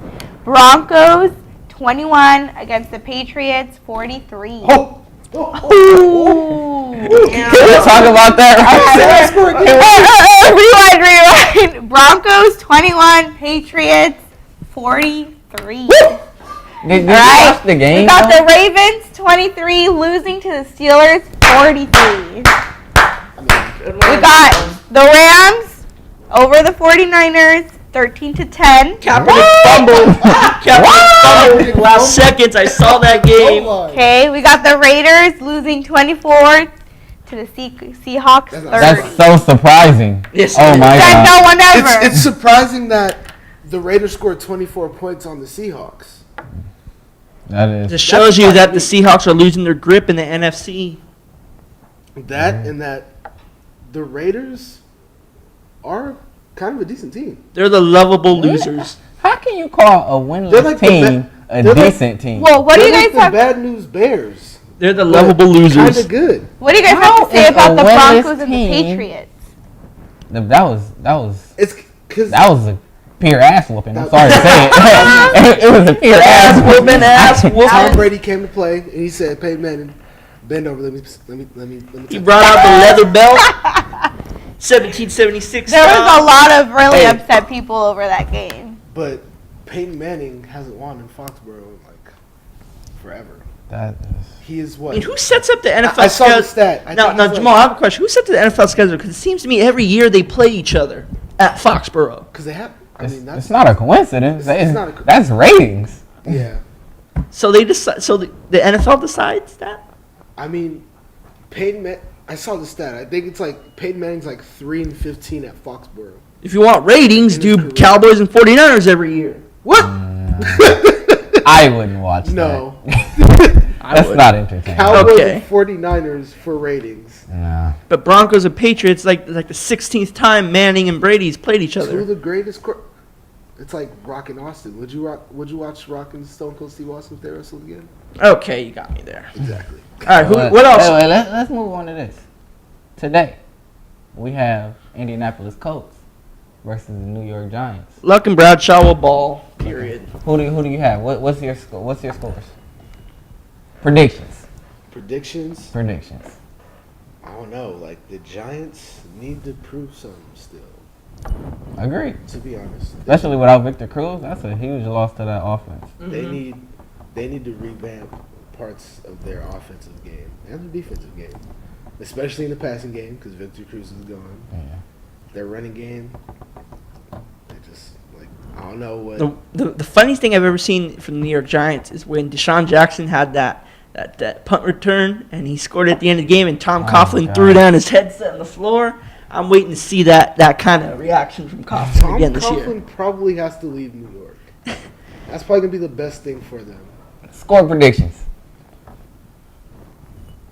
Broncos 21 against the Patriots 43. Oh. Ooh. Can we talk about that? Rewind. Broncos 21, Patriots 43. Did you Right. watch the game? We got though? the Ravens 23 losing to the Steelers 43. We got the Rams over the 49ers 13-10. Kaepernick fumbled. Kaepernick fumbled. Last seconds, I saw that game. Okay, we got the Raiders losing 24 to the Seahawks That's 30. not- That's so surprising. Yes, Oh it my is. Said god. no one ever. It's surprising that the Raiders scored 24 points on the Seahawks. That is. Just shows you that the Seahawks are losing their grip in the NFC. That and that the Raiders are kind of a decent team. They're the lovable losers. How can you call a They're winless like the team a they're like- decent team? Well, what do you They're guys like have? the bad news Bears? They're the lovable losers. Kind of good. What do you guys have How to say is about a the winless Broncos and the team- Patriots? It's because That was a pure ass whooping. I'm sorry to say it. It was a pure ass whooping. Tom Brady came to play and he said, "Peyton Manning, bend over. Let me." He brought out the leather belt. 1776. There was a lot of really Hey. upset people over that game. But Peyton Manning hasn't won in Foxborough in like forever. That is, He is I what? mean, who sets up the NFL I saw the schedule? stat. I Now, think he's Jamal, I have a question. Who sets the NFL schedule? Because it seems to me every year they play each other at Foxborough. because they have. I it's, mean, that's it's not a coincidence. It's not a That's ratings. yeah. So they decide. So the NFL decides that. I mean, I saw the stat. I think it's like Peyton Manning's like 3-15 at Foxborough. If you want ratings, In his do career. Cowboys and 49ers every year. What? I wouldn't watch No. that. That's would. not entertaining. Cowboys Okay. and 49ers for ratings. Nah. But Broncos and Patriots, like the 16th time Manning and Brady's played each Two other. of the greatest. It's like Rock and Austin. Would you watch Rock and Stone Cold Steve Austin if they wrestled again? Okay, you got me there. Exactly. All right, But- what else? Wait, let's move on to this. Today, we have Indianapolis Colts versus the New York Giants. Luck and Bradshaw will ball. Period. Who do you have? What's your score? What's your scores? Predictions. Predictions? I don't know. Like the Giants need to prove something still. Agreed. To be honest, Especially without Victor Cruz, that's a huge loss to that offense. Mm-hmm. they need to revamp parts of their offensive game and their defensive game, especially in the passing game because Victor Cruz is gone. Yeah. Their running game, they just like I don't know what. The funniest thing I've ever seen from the New York Giants is when Deshaun Jackson had that punt return and he scored at the end of the game and Tom Oh, Coughlin God. threw down his headset on the floor. I'm waiting to see that kind of reaction from Coughlin Tom again this year. Coughlin probably has to leave New York. That's probably gonna be the best thing for them. Score predictions.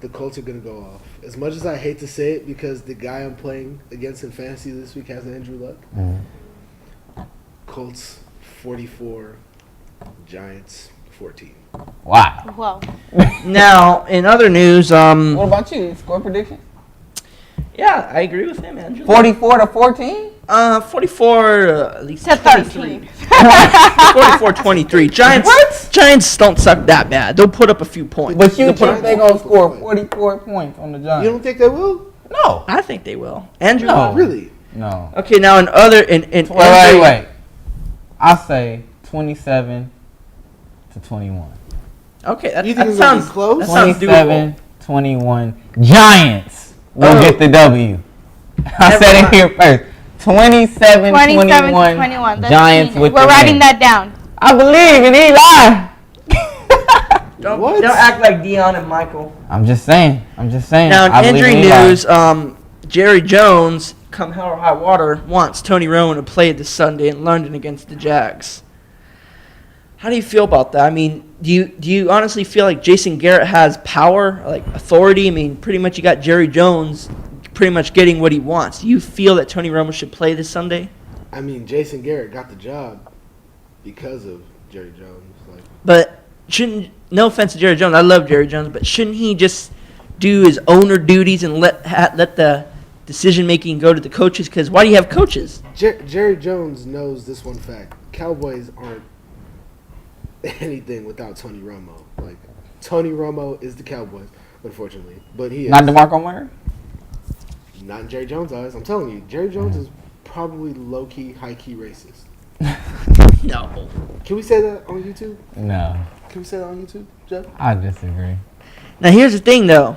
The Colts are gonna go off. As much as I hate to say it, because the guy I'm playing against in fantasy this week has Andrew Luck. Colts 44, Giants 14. Wow. Well, Now, in other news, What about you? Score prediction? yeah, I agree with him, Andrew. 44 to 14? 44, at least to 23. 13. 44-23. Giants don't suck that bad. They'll put up a few points. But you They'll put think up- they're going to score 44 points on the Giants? You don't think they will? No. I think they will. Andrew. No. Really? No. Okay, now in other Wait. I'll say 27 to 21. Okay, that, You think that it's gonna sounds be close? That sounds 27, doable. 21. Giants will Oh. get the W. I Never said it mind. here first. 27, 27 to 21. 21. That's Giants genius. with We're the writing win. that down. I believe in Eli. What? Don't act like Dion and Michael. I'm just saying. Now, I in believe injury in Eli. news, Jerry Jones, come hell or high water, wants Tony Romo to play this Sunday in London against the Jags. How do you feel about that? I mean, do you honestly feel like Jason Garrett has power, like authority? I mean, pretty much you got Jerry Jones pretty much getting what he wants. Do you feel that Tony Romo should play this Sunday? I mean, Jason Garrett got the job because of Jerry Jones. Like, But shouldn't, no offense to Jerry Jones, I love Jerry Jones, but shouldn't he just do his owner duties and let the decision making go to the coaches? Because why do you have coaches? Jerry Jones knows this one fact: Cowboys aren't anything without Tony Romo. Like, Tony Romo is the Cowboys, unfortunately, but he is Not DeMarco Murray? not in Jerry Jones' eyes. I'm telling you, Jerry Jones is probably low key, high key racist. No. Can we say that on YouTube? No. Can we say that on YouTube, Jeff? I disagree. Now here's the thing, though.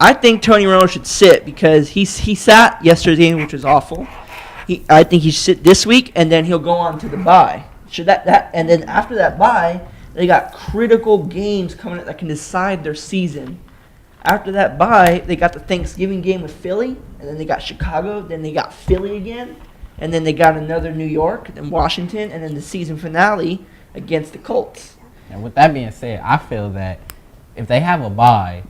I think Tony Romo should sit because he sat yesterday's game, which was awful. I think he should sit this week, and then he'll go on to the bye. Should that and then after that bye, they got critical games coming up that can decide their season. After that bye, they got the Thanksgiving game with Philly, and then they got Chicago, then they got Philly again, and then they got another New York, then Washington, and then the season finale against the Colts. And with that being said, I feel that if they have a bye,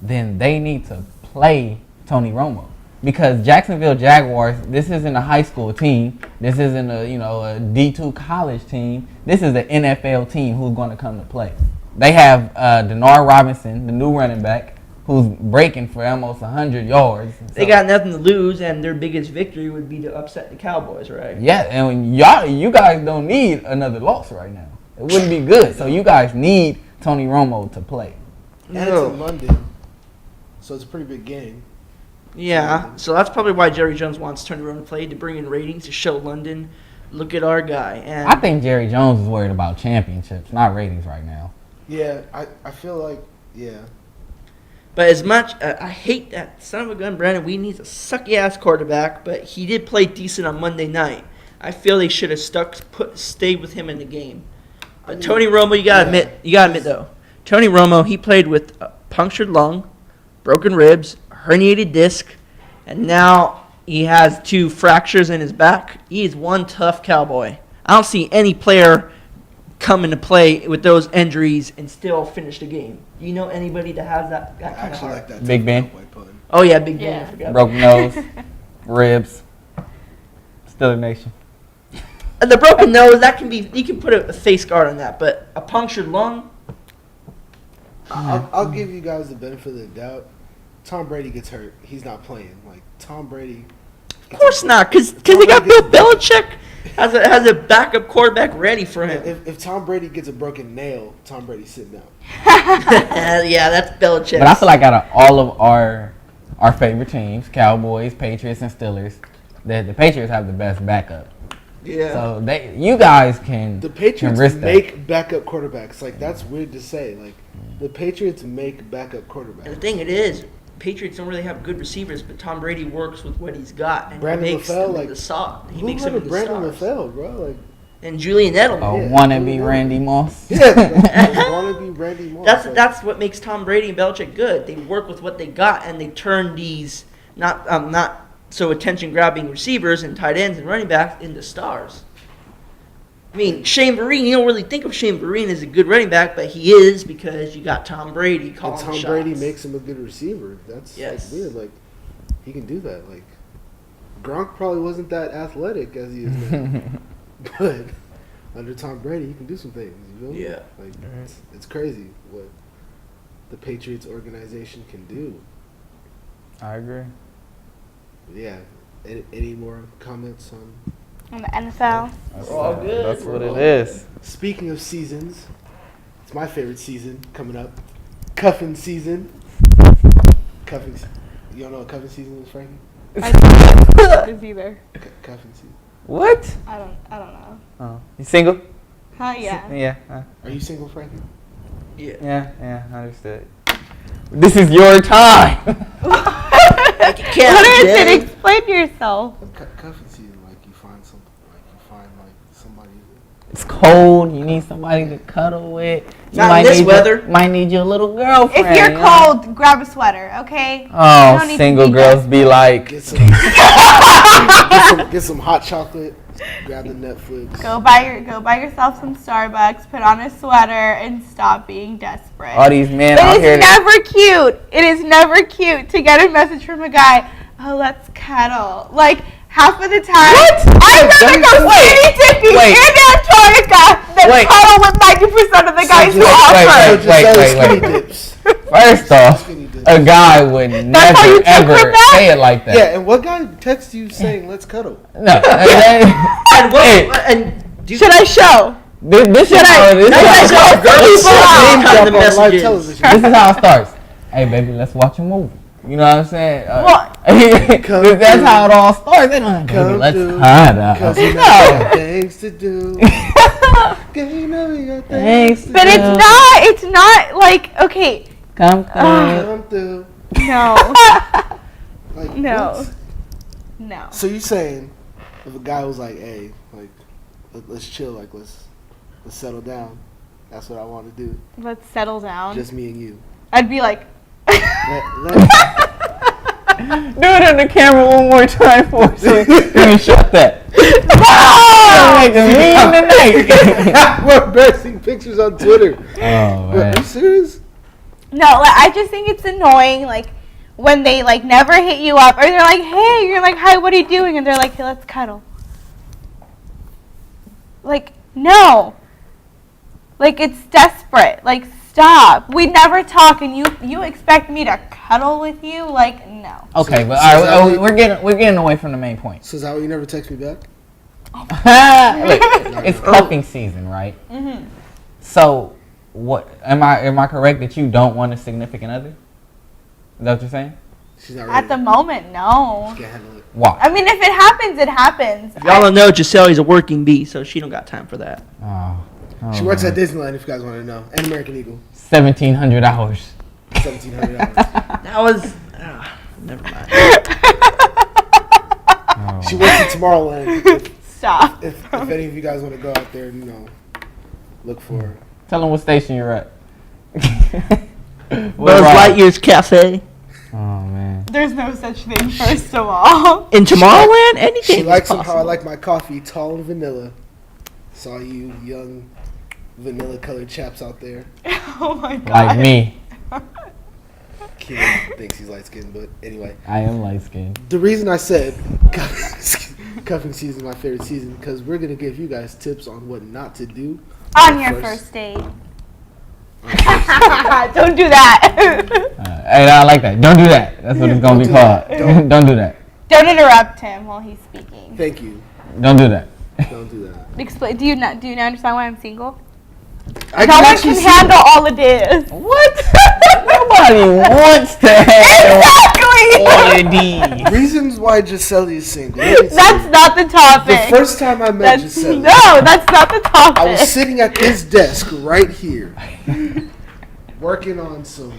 then they need to play Tony Romo. Because Jacksonville Jaguars, this isn't a high school team. This isn't a D2 college team. This is an NFL team who's going to come to play. They have Denard Robinson, the new running back, who's breaking for almost 100 yards. They got nothing to lose, and their biggest victory would be to upset the Cowboys, right? Yeah, and you guys don't need another loss right now. It wouldn't be good. So you guys need Tony Romo to play. And it's in London, so it's a pretty big game. Yeah, so that's probably why Jerry Jones wants Tony Romo to play, to bring in ratings, to show London, look at our guy. And I think Jerry Jones is worried about championships, not ratings right now. Yeah, I feel like, yeah. But as much, I hate that son of a gun, Brandon Weeden. He's a sucky-ass quarterback, but he did play decent on Monday night. I feel they should have stayed with him in the game. But Tony Romo, you gotta admit though, Tony Romo, he played with a punctured lung, broken ribs, herniated disc, and now he has 2 fractures in his back. He is one tough cowboy. I don't see any player come into play with those injuries and still finish the game. Do you know anybody that has that I kind of actually heart? like that. Big Ben. Cowboy pun. Oh yeah, Big Ben. Yeah. I forgot. Broken nose, ribs, Steeler Nation. The broken nose, that can be, you can put a face guard on that, but a punctured lung, I'll give you guys the benefit of the doubt. Tom Brady gets hurt. He's not playing. Like, Tom Brady. of course not, because they got Bill Belichick has a backup quarterback ready for him. If Tom Brady gets a broken nail, Tom Brady's sitting out. Yeah, that's Belichick. But I feel like out of all of our favorite teams, Cowboys, Patriots, and Steelers, the Patriots have the best backup. Yeah. So you guys can The Patriots risk that. make backup quarterbacks. Like, that's weird to say. Like, the Patriots make backup And the quarterbacks. thing it is, Patriots don't really have good receivers, but Tom Brady works with what he's got, and Brandon he makes LaFell, them like, the soft. He Who makes them wanted the Brandon stars. LaFell, bro? Like, And Julian Edelman. A Yeah. wannabe Randy Moss. yeah, want to be Randy Moss. Like, That's what makes Tom Brady and Belichick good. They work with what they got, and they turn these not so attention grabbing receivers and tight ends and running backs into stars. I mean, Shane Vereen, you don't really think of Shane Vereen as a good running back, but he is because you got Tom Brady and calling Tom shots. Brady makes him a good receiver. That's Yes. like, weird. Like, he can do that. Like, Gronk probably wasn't that athletic as he is now. But under Tom Brady, he can do some things. You feel me? Yeah. Like, it's crazy what the Patriots organization can do. I agree. But yeah. Any more comments on? On the NFL. We're all good. That's what We're it all is. Speaking of seasons, it's my favorite season coming up. Cuffing season. Cuffing. You don't know what cuffing season is, Frankie? I don't know what it is either. Cuffing season. What? I don't know. Oh, you single? Huh? Yeah. Yeah. Are you single, Frankie? Yeah. Yeah. Understood. This is your time. Like you can't What is Jay. it? Explain yourself. Cuffing season, like you find somebody. It's cold. You need somebody to cuddle with. You Not in this need weather. Might need your little girlfriend. If you're you know? cold, grab a sweater, okay? You Oh, don't need to single be girls be like, Get some, get some hot chocolate. Grab the Netflix. Go buy yourself some Starbucks, put on a sweater, and stop being desperate. all these men out It here. is never cute. It is never cute to get a message from a guy. Oh, let's cuddle. Like half of the time, I'd rather go skinny dipping Wait. in Antarctica than Wait. cuddle with 90% of the guys who Wait, offer. wait. Skinny dips. First off, Skinny dips. a guy would That's how you never took ever from that? say it like that. Yeah, and what guy texts you saying let's cuddle? No. And what? Hey, And do Should I show? this is how this is That's how- how girls Name cut drop the on live messages. television. this is how it starts. Hey, baby, let's watch a movie. You know what I'm saying? What? Come That's through. how it all starts. They don't baby, Come let's through. cuddle. Cause you No. got things to do. You know you got Thanks. things to But it's not like, okay, Come do. through. Come through. no. Like, No. what? No. So you saying if a guy was like, hey, like let's chill, like let's settle down. That's what I want to do. Let's settle down. Just me and you. I'd be like, Let- Do it in the camera one more time for us. Let me shut that. Make a meme tonight. We're embarrassing pictures on Twitter. Oh, Are man. you serious? no, like, I just think it's annoying, like, when they, like, never hit you up, or they're like, hey, you're like, hi, what are you doing? And they're like, hey, let's cuddle. Like, no. Like, it's desperate. Like, Stop. We never talk, and you expect me to cuddle with you? Like, no. Okay, but So all is that right, what- we're getting away from the main point. So is that why you never text me back? Look, it's cuffing season, right? Mm-hmm. So, what am I correct that you don't want a significant other? Is that what you're saying? She's not ready. At the moment, no. She can't handle it. Why? I mean, if it happens, it happens. If y'all don't know, Giselle's a working bee, so she don't got time for that. She works at Disneyland, if you guys want to know, and American Eagle. 1,700 hours. $1,700. That was. Never mind. Oh. She works at Tomorrowland. Stop. If any of you guys want to go out there, look for her. Tell them what station you're at. Buzz What ride? Lightyear's Cafe. Oh man. There's no such thing, first of all. In Tomorrowland, anything She is likes how I possible. like my coffee tall and vanilla. Saw you young vanilla colored chaps out there. Oh my god. Like me, Kid thinks he's light skinned, but anyway. I am light skinned. The reason I said cuffing season is my favorite season because we're gonna give you guys tips on what not to do On your first date. Don't do that. Hey, I like that. Don't do that. That's what it's gonna be do called. that. Don't do that. Don't interrupt him while he's speaking. Thank you. Don't do that. Don't do that. Explain. Do you not understand why I'm single? I No one actually can see- handle all it is. What? Nobody wants to have all Exactly. of these. Reasons why Giselle is single. Let me see. That's not the The topic. first time I met That's, Giselle, no, that's not the topic. I was sitting at this desk right here, working on some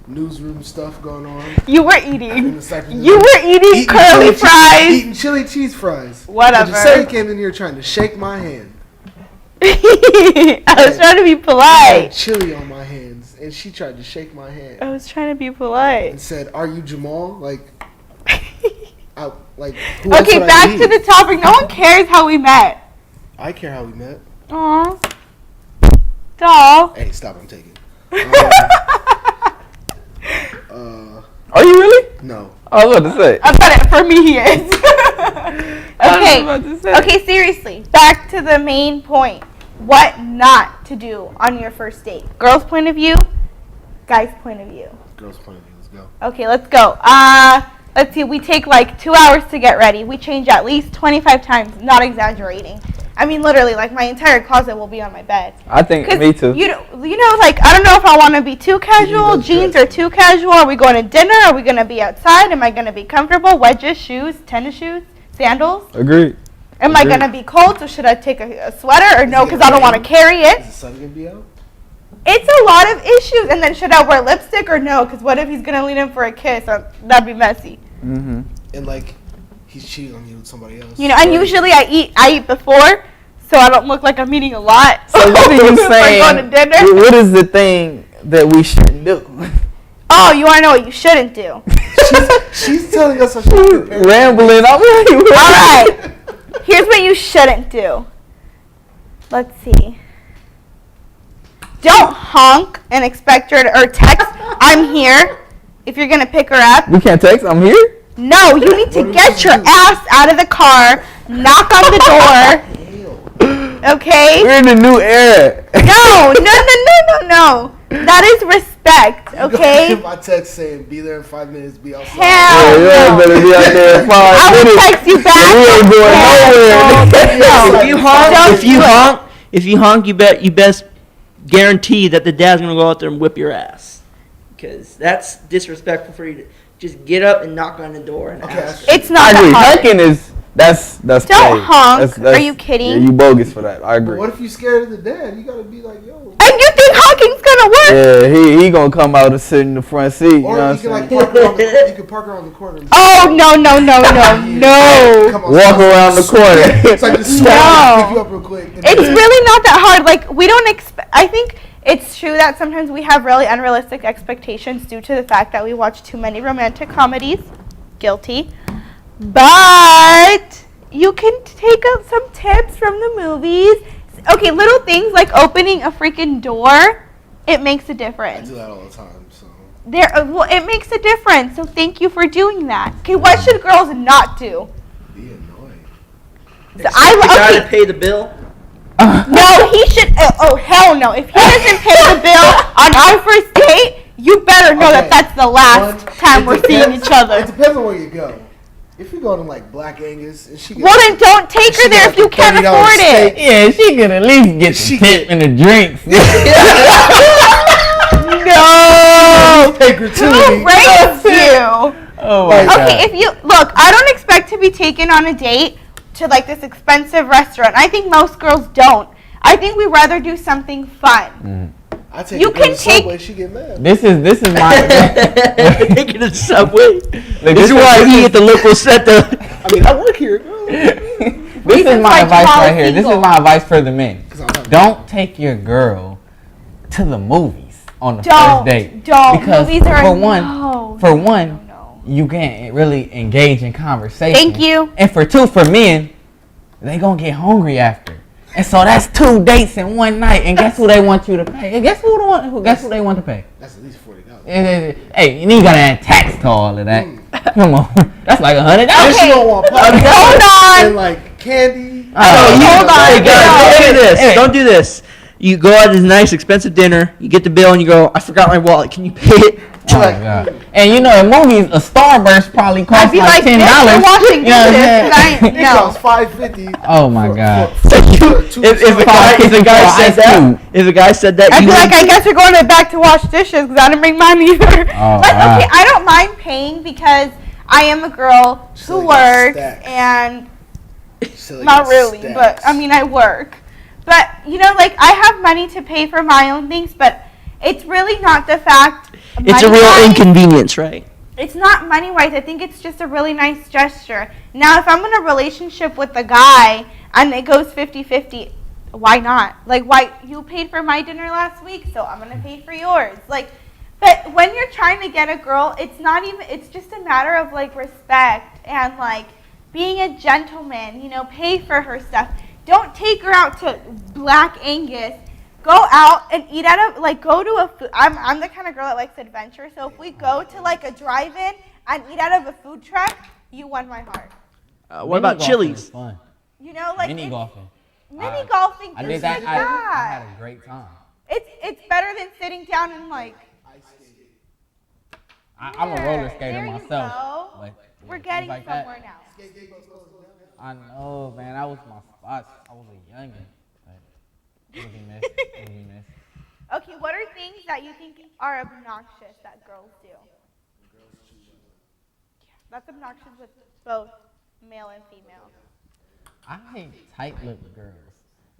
newsroom stuff going on. You were in eating. the second You were eating curly fries. Eating chili cheese fries. Whatever. So Giselle came in here trying to shake my hand. I was trying to be I had polite. chili on my hands, and she tried to shake my hand I was trying to be polite. and said, "Are you Jamal?" Like, who else Okay, would I back be? to the topic. No one cares how we met. I care how we met. Aw. Doll. Hey, stop! I'm taking. Are you really? No. I was about to say. I bet it for me he is. I was about to say. Okay, seriously. Back to the main point. What not to do on your first date. Girl's point of view, guy's point of view. Girls' point of view. Let's go. Okay, let's go. Let's see. We take like 2 hours to get ready. We change at least 25 times. Not exaggerating. I mean, literally, like my entire closet will be on my bed. I think 'Cause me too. You know, like I don't know if I want to be too casual. those Jeans dresses. are too casual. Are we going to dinner? Are we going to be outside? Am I going to be comfortable? Wedges, shoes, tennis shoes, sandals. Agreed. Am I Agreed. going to be cold? So should I take a sweater or no? Is it Because I don't want to raining? carry Is it. the sun gonna be out? It's a lot of issues. And then should I wear lipstick or no? Because what if he's going to lean in for a kiss? That'd be messy. Mm-hmm. And like, he's cheating on you with somebody else. You know, and usually I eat before, so I don't look like I'm eating a lot. So what are you If we're saying? going to dinner. What is the thing that we shouldn't do? Oh, you want to know what you shouldn't do? She's telling us how she's prepared. Rambling. I'm like, All right. Here's what you shouldn't do. Let's see. Don't honk and expect her to, or text, I'm here, if you're going to pick her up. We can't text. I'm here. No, you need to What are we get your supposed to do? ass out of the car, knock on the door, okay? We're in the new era. No. That is respect, okay? My text saying, "Be there in 5 minutes. Be outside." Hell Yeah, no. better be out there in 5 I will minutes. text you back. We ain't going nowhere. If you honk, Don't if you do it. honk, if you honk, you best guarantee that the dad's gonna go out there and whip your ass, because that's disrespectful for you to just get up and knock on the door and Okay, ask. that's- It's not I agree. that hard. Honking is that's Don't paid. honk. Are you kidding? Yeah, you bogus for that. I But agree. what if you scared of the dad? You gotta be like, "Yo." And you think honking's gonna work? Yeah, he gonna come out and sit in the front seat. You know Or what you I'm can like saying? park her on the, you can park her on the corner. And Oh, no. Come on, Walk around the corner. It's like just No. pick you up real quick. and It's then- really not that hard. Like, we don't expect, I think it's true that sometimes we have really unrealistic expectations due to the fact that we watch too many romantic comedies. Guilty. But you can take out some tips from the movies. Okay, little things like opening a freaking door, it makes a I difference. do that all the time. So Well, it makes a difference. So thank you for doing that. Okay, what should girls not do? be annoying. So The guy okay. to pay the bill. No, he should. Oh, hell no! If he doesn't pay the bill on our first date, you better know that that's the last time we're seeing each other. It depends on where you go. If you go to like Black Angus and she gets Well, then don't take her there if you can't afford it. Yeah, she could at least get the tip and the drinks. No. pay gratuity. Who raised you? Oh my God. Okay, if you look, I don't expect to be taken on a date to like this expensive restaurant. I think most girls don't. I think we'd rather do something fun. I take You her to can the take- Subway, she get mad. This is my. Taking the subway. Look, This is why he at the local center. I mean, I work here. This is my like advice Jamal right here. This is single. my advice for the men. 'Cause I'm not- Don't take your girl to the movies on the Don't. first date. Don't. Because Movies are for one, no. you can't really engage in conversation. Thank you. And for two, for men, they gonna get hungry after. And so that's 2 dates in one night. And guess who they want you to pay? And guess who they want to pay? That's at least $40. Hey, you gotta add tax to all of that. Come on, that's like $100. And she don't want popcorn Hold on. and like candy. Hold on. Hey guys, No. don't do this. Hey. Don't do this. You go out to this nice, expensive dinner. You get the bill, and you go, "I forgot my wallet. Can you pay it?" Oh my God. And you know, in movies, a Starburst probably I'd costs be like like, $10. bitch, you're washing You know what I'm dishes. saying? It No. costs $5.50. Oh my God. If a guy said that, I'd you be like, would- I guess you're going back to wash dishes because I didn't bring mine either. Oh, Like, wow. okay, I don't mind paying because I am a girl She's who like works stacks. and Silly not ass really, stacks. but I mean, I work. But, you know, like, I have money to pay for my own things, but it's really not the fact. it's a real money-wise. inconvenience, right? It's not money-wise. I think it's just a really nice gesture. Now, if I'm in a relationship with a guy and it goes 50-50, why not? Like, why? You paid for my dinner last week, so I'm going to pay for yours. Like, but when you're trying to get a girl, it's just a matter of, like, respect and, like, being a gentleman, you know, pay for her stuff. Don't take her out to Black Angus. Go out and eat at a, like, go to a food. I'm the kind of girl that likes adventure. So if we go to, like, a drive-in and eat out of a food truck, you won my heart. What about Mini golfing is Chili's? Fun. You know, like, Mini it's- golfing. Mini golfing. I is did that. just I that. had a great time. It's better than sitting down and, like. I'm a roller skater there you myself. go. But We're things getting like that, somewhere now. I know, man. That was my spot. I was a youngin'. But it'll be missed. It'll be missed. Okay, what are things that you think are obnoxious that girls do? That's obnoxious with both male and female. I hate tight-lipped girls.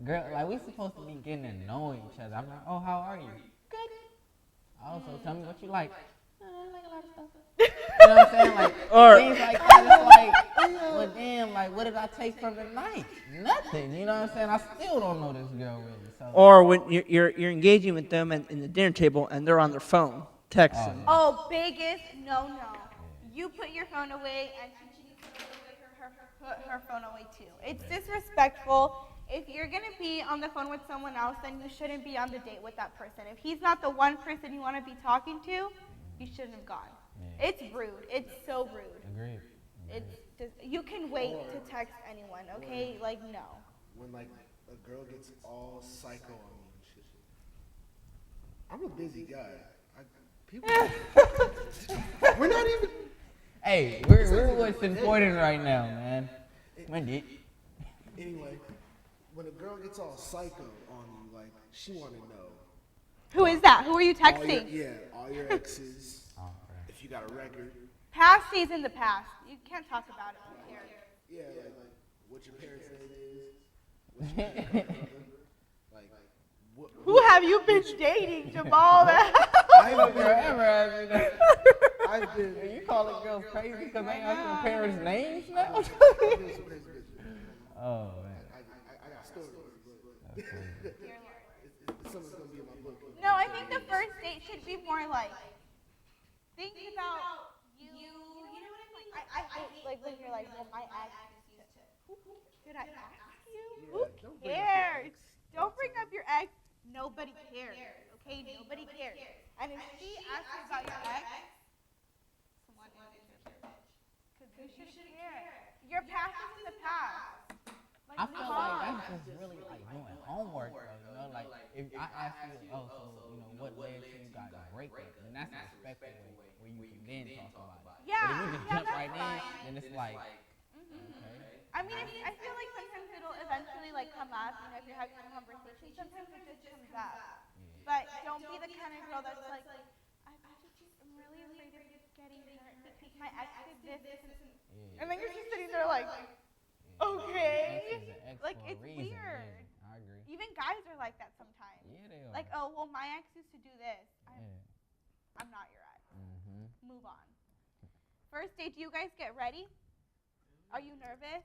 Girl, like we supposed to be getting to know each other. I'm like, oh, how are you? Good. Also, tell me what you like. I like a lot of stuff. You know what I'm saying? Like, Or- things like that. It's like, well, damn, like, what did I take from the night? Nothing. You know what I'm saying? I still don't know this girl really. So. Or when you're engaging with them in the dinner table and they're on their phone texting. Oh, biggest no. You put your phone away and she needs to put her phone away too. It's disrespectful. If you're going to be on the phone with someone else, then you shouldn't be on the date with that person. If he's not the one person you want to be talking to, you shouldn't have gone. Yeah. It's rude. It's so rude. Agreed. It's just, you can wait to text anyone, okay? Like, no. When like a girl gets all psycho on me and shit. I'm a busy guy. People. We're not even. Hey, we're what's important right now, man. Wendy. Anyway, when a girl gets all psycho on you, like she want to know. Who is that? Who are you All your, texting? all your exes. Oh, right. If you got a record. Past stays in the past. You can't talk about it. Who cares? Yeah, like what your parents' name is. What's your grandmother, like what. Who have you been dating, Jamal? I've been. Ever asked me that? I've been. You calling girls crazy because they ask their parents' names now? I've been some crazy bitches. Oh, man. I got stories. But someone's gonna be in my book. No, I think the first date should be more like, think about you. You know what I mean? I hate like when you're like, well, my ex used to. Did I ask you? Who cares? Don't bring up your ex. Nobody cares. Okay, nobody cares. And if she asks you about your ex, because you should care. Your past is in the past. I feel like that's just really like doing homework, though. You know, like if I ask you, oh, so you know, what led to you got a breakup, then that's a respectful way where you can then talk about it. Yeah, But if you just yeah, jump that's right fine. in, then it's like, Mhm. okay. I mean, I feel like sometimes it'll eventually like come up. You know, if you're having a conversation, sometimes it just comes up. Yeah. But don't be the kind of girl that's like, I'm really afraid of getting hurt because my ex did this, Yeah. and then you're just sitting there like, Yeah. okay. X is an X Like, for a it's reason. weird. Yeah, I agree. Even guys are like that sometimes. Yeah, they are. Like, oh well, my ex used to do this. Yeah. I'm not your ex. Mhm. Move on. First date, do you guys get ready? Are you nervous?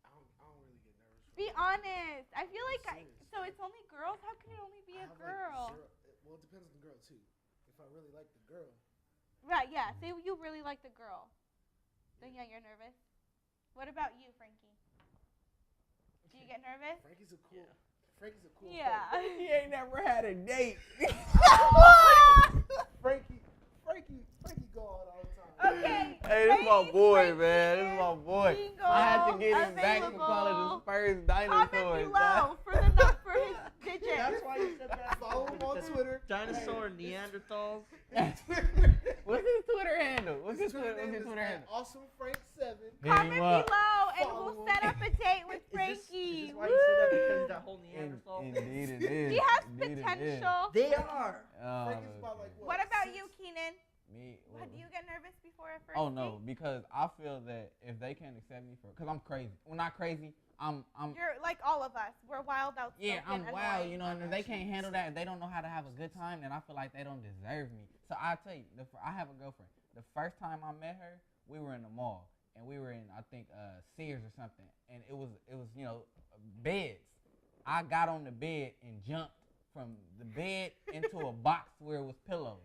I don't really get nervous. Be honest. I feel like Serious. so it's only girls. How can it only be a girl? Well, it depends on the girl too. If I really like the girl, Right. Yeah. Say you really like the girl. Then yeah, you're nervous. What about you, Frankie? Do you get nervous? Frankie's a cool. Frankie's a cool. Yeah. He ain't never had a date. Frankie go out all the time. Okay. Hey, this is my ladies boy, right man. This is here. my boy. Single, I had to get him back from calling the available. Spurs Comment dinosaurs. below for the for his digits. That's why you said that. Follow him on Twitter. Dinosaur Neanderthals. What's his Twitter handle? What's his Twitter handle? Awesome Frank 7. Hit Comment him up. below and Follow we'll him. set up a date with Is Frankie. this why you said that? Because that whole Neanderthal? Indeed it is. He has Indeed it is. potential. They are. Oh, Frankie's about like okay. What about you, Keenan? Me? Do you get nervous before a first Oh no, date? because I feel that if they can't accept me for, because I'm crazy. Well, not crazy. I'm. You're like all of us. We're wild outspoken. Yeah, I'm wild. annoying. You know, and if they can't handle that, if they don't know how to have a good time, then I feel like they don't deserve me. So I tell you, I have a girlfriend. The first time I met her, we were in the mall, and we were in I think Sears or something, and it was you know beds. I got on the bed and jumped from the bed into a box where it was pillows.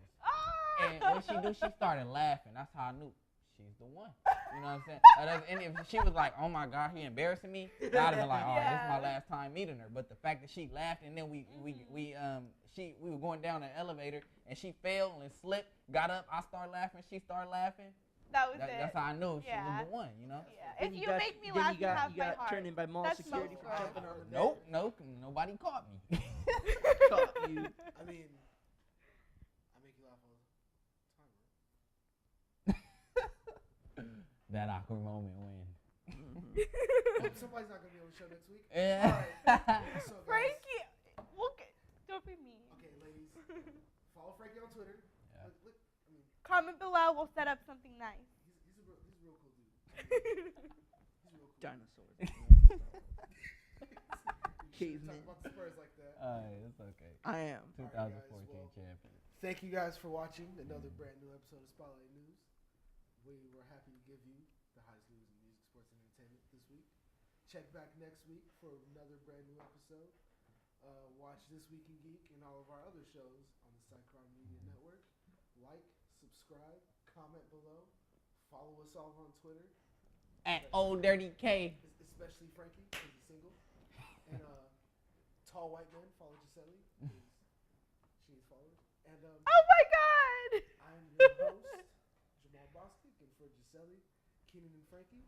And what she do, she started laughing. That's how I knew she's the one. You know what I'm saying? And if she was like, oh my God, he embarrassing me, I'd have been like, all right, this is my last time meeting her. But the fact that she laughed and then we were going down an elevator and she fell and slipped, got up, I started laughing, she started laughing. That was it. That's how I knew she Yeah. was the one, you know? Yeah. Then If you got- make me then laugh, you have my got heart. turned in by mall That's security so for good. jumping on the bed. Nope, nobody caught me. Caught you. I mean, I make you laugh all the time, right? That awkward moment when. Somebody's not gonna be on the show next week. Yeah. Alright. So, guys, Frankie, don't be mean. okay, ladies, follow Frankie on Twitter. Yeah. Look, I mean, Comment below. We'll set up something nice. he's a real cool dude. He's real cool. Dinosaurs. You shouldn't Caveman. talk about the Spurs like that. It's okay. I am. 2014 well, champion. Thank you guys for watching another brand new episode of Spotlight News. We were happy to give you the hottest news in music, sports, and entertainment this week. Check back next week for another brand new episode. Watch This Week in Geek and all of our other shows on the Cycron Media Network. Like, subscribe, comment below. Follow us all on Twitter, At Old Dirty K. especially Frankie, because he's single. And Tall White Man, follow Gisele. She needs followers. And Oh my God! I'm your host, Jamal Bostic, and for Gisele, Keenan, and Frankie,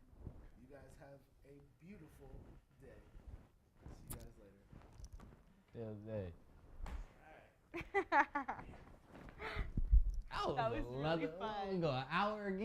you guys have a beautiful day. See you guys later. Till day. That was really fun. We go an hour again.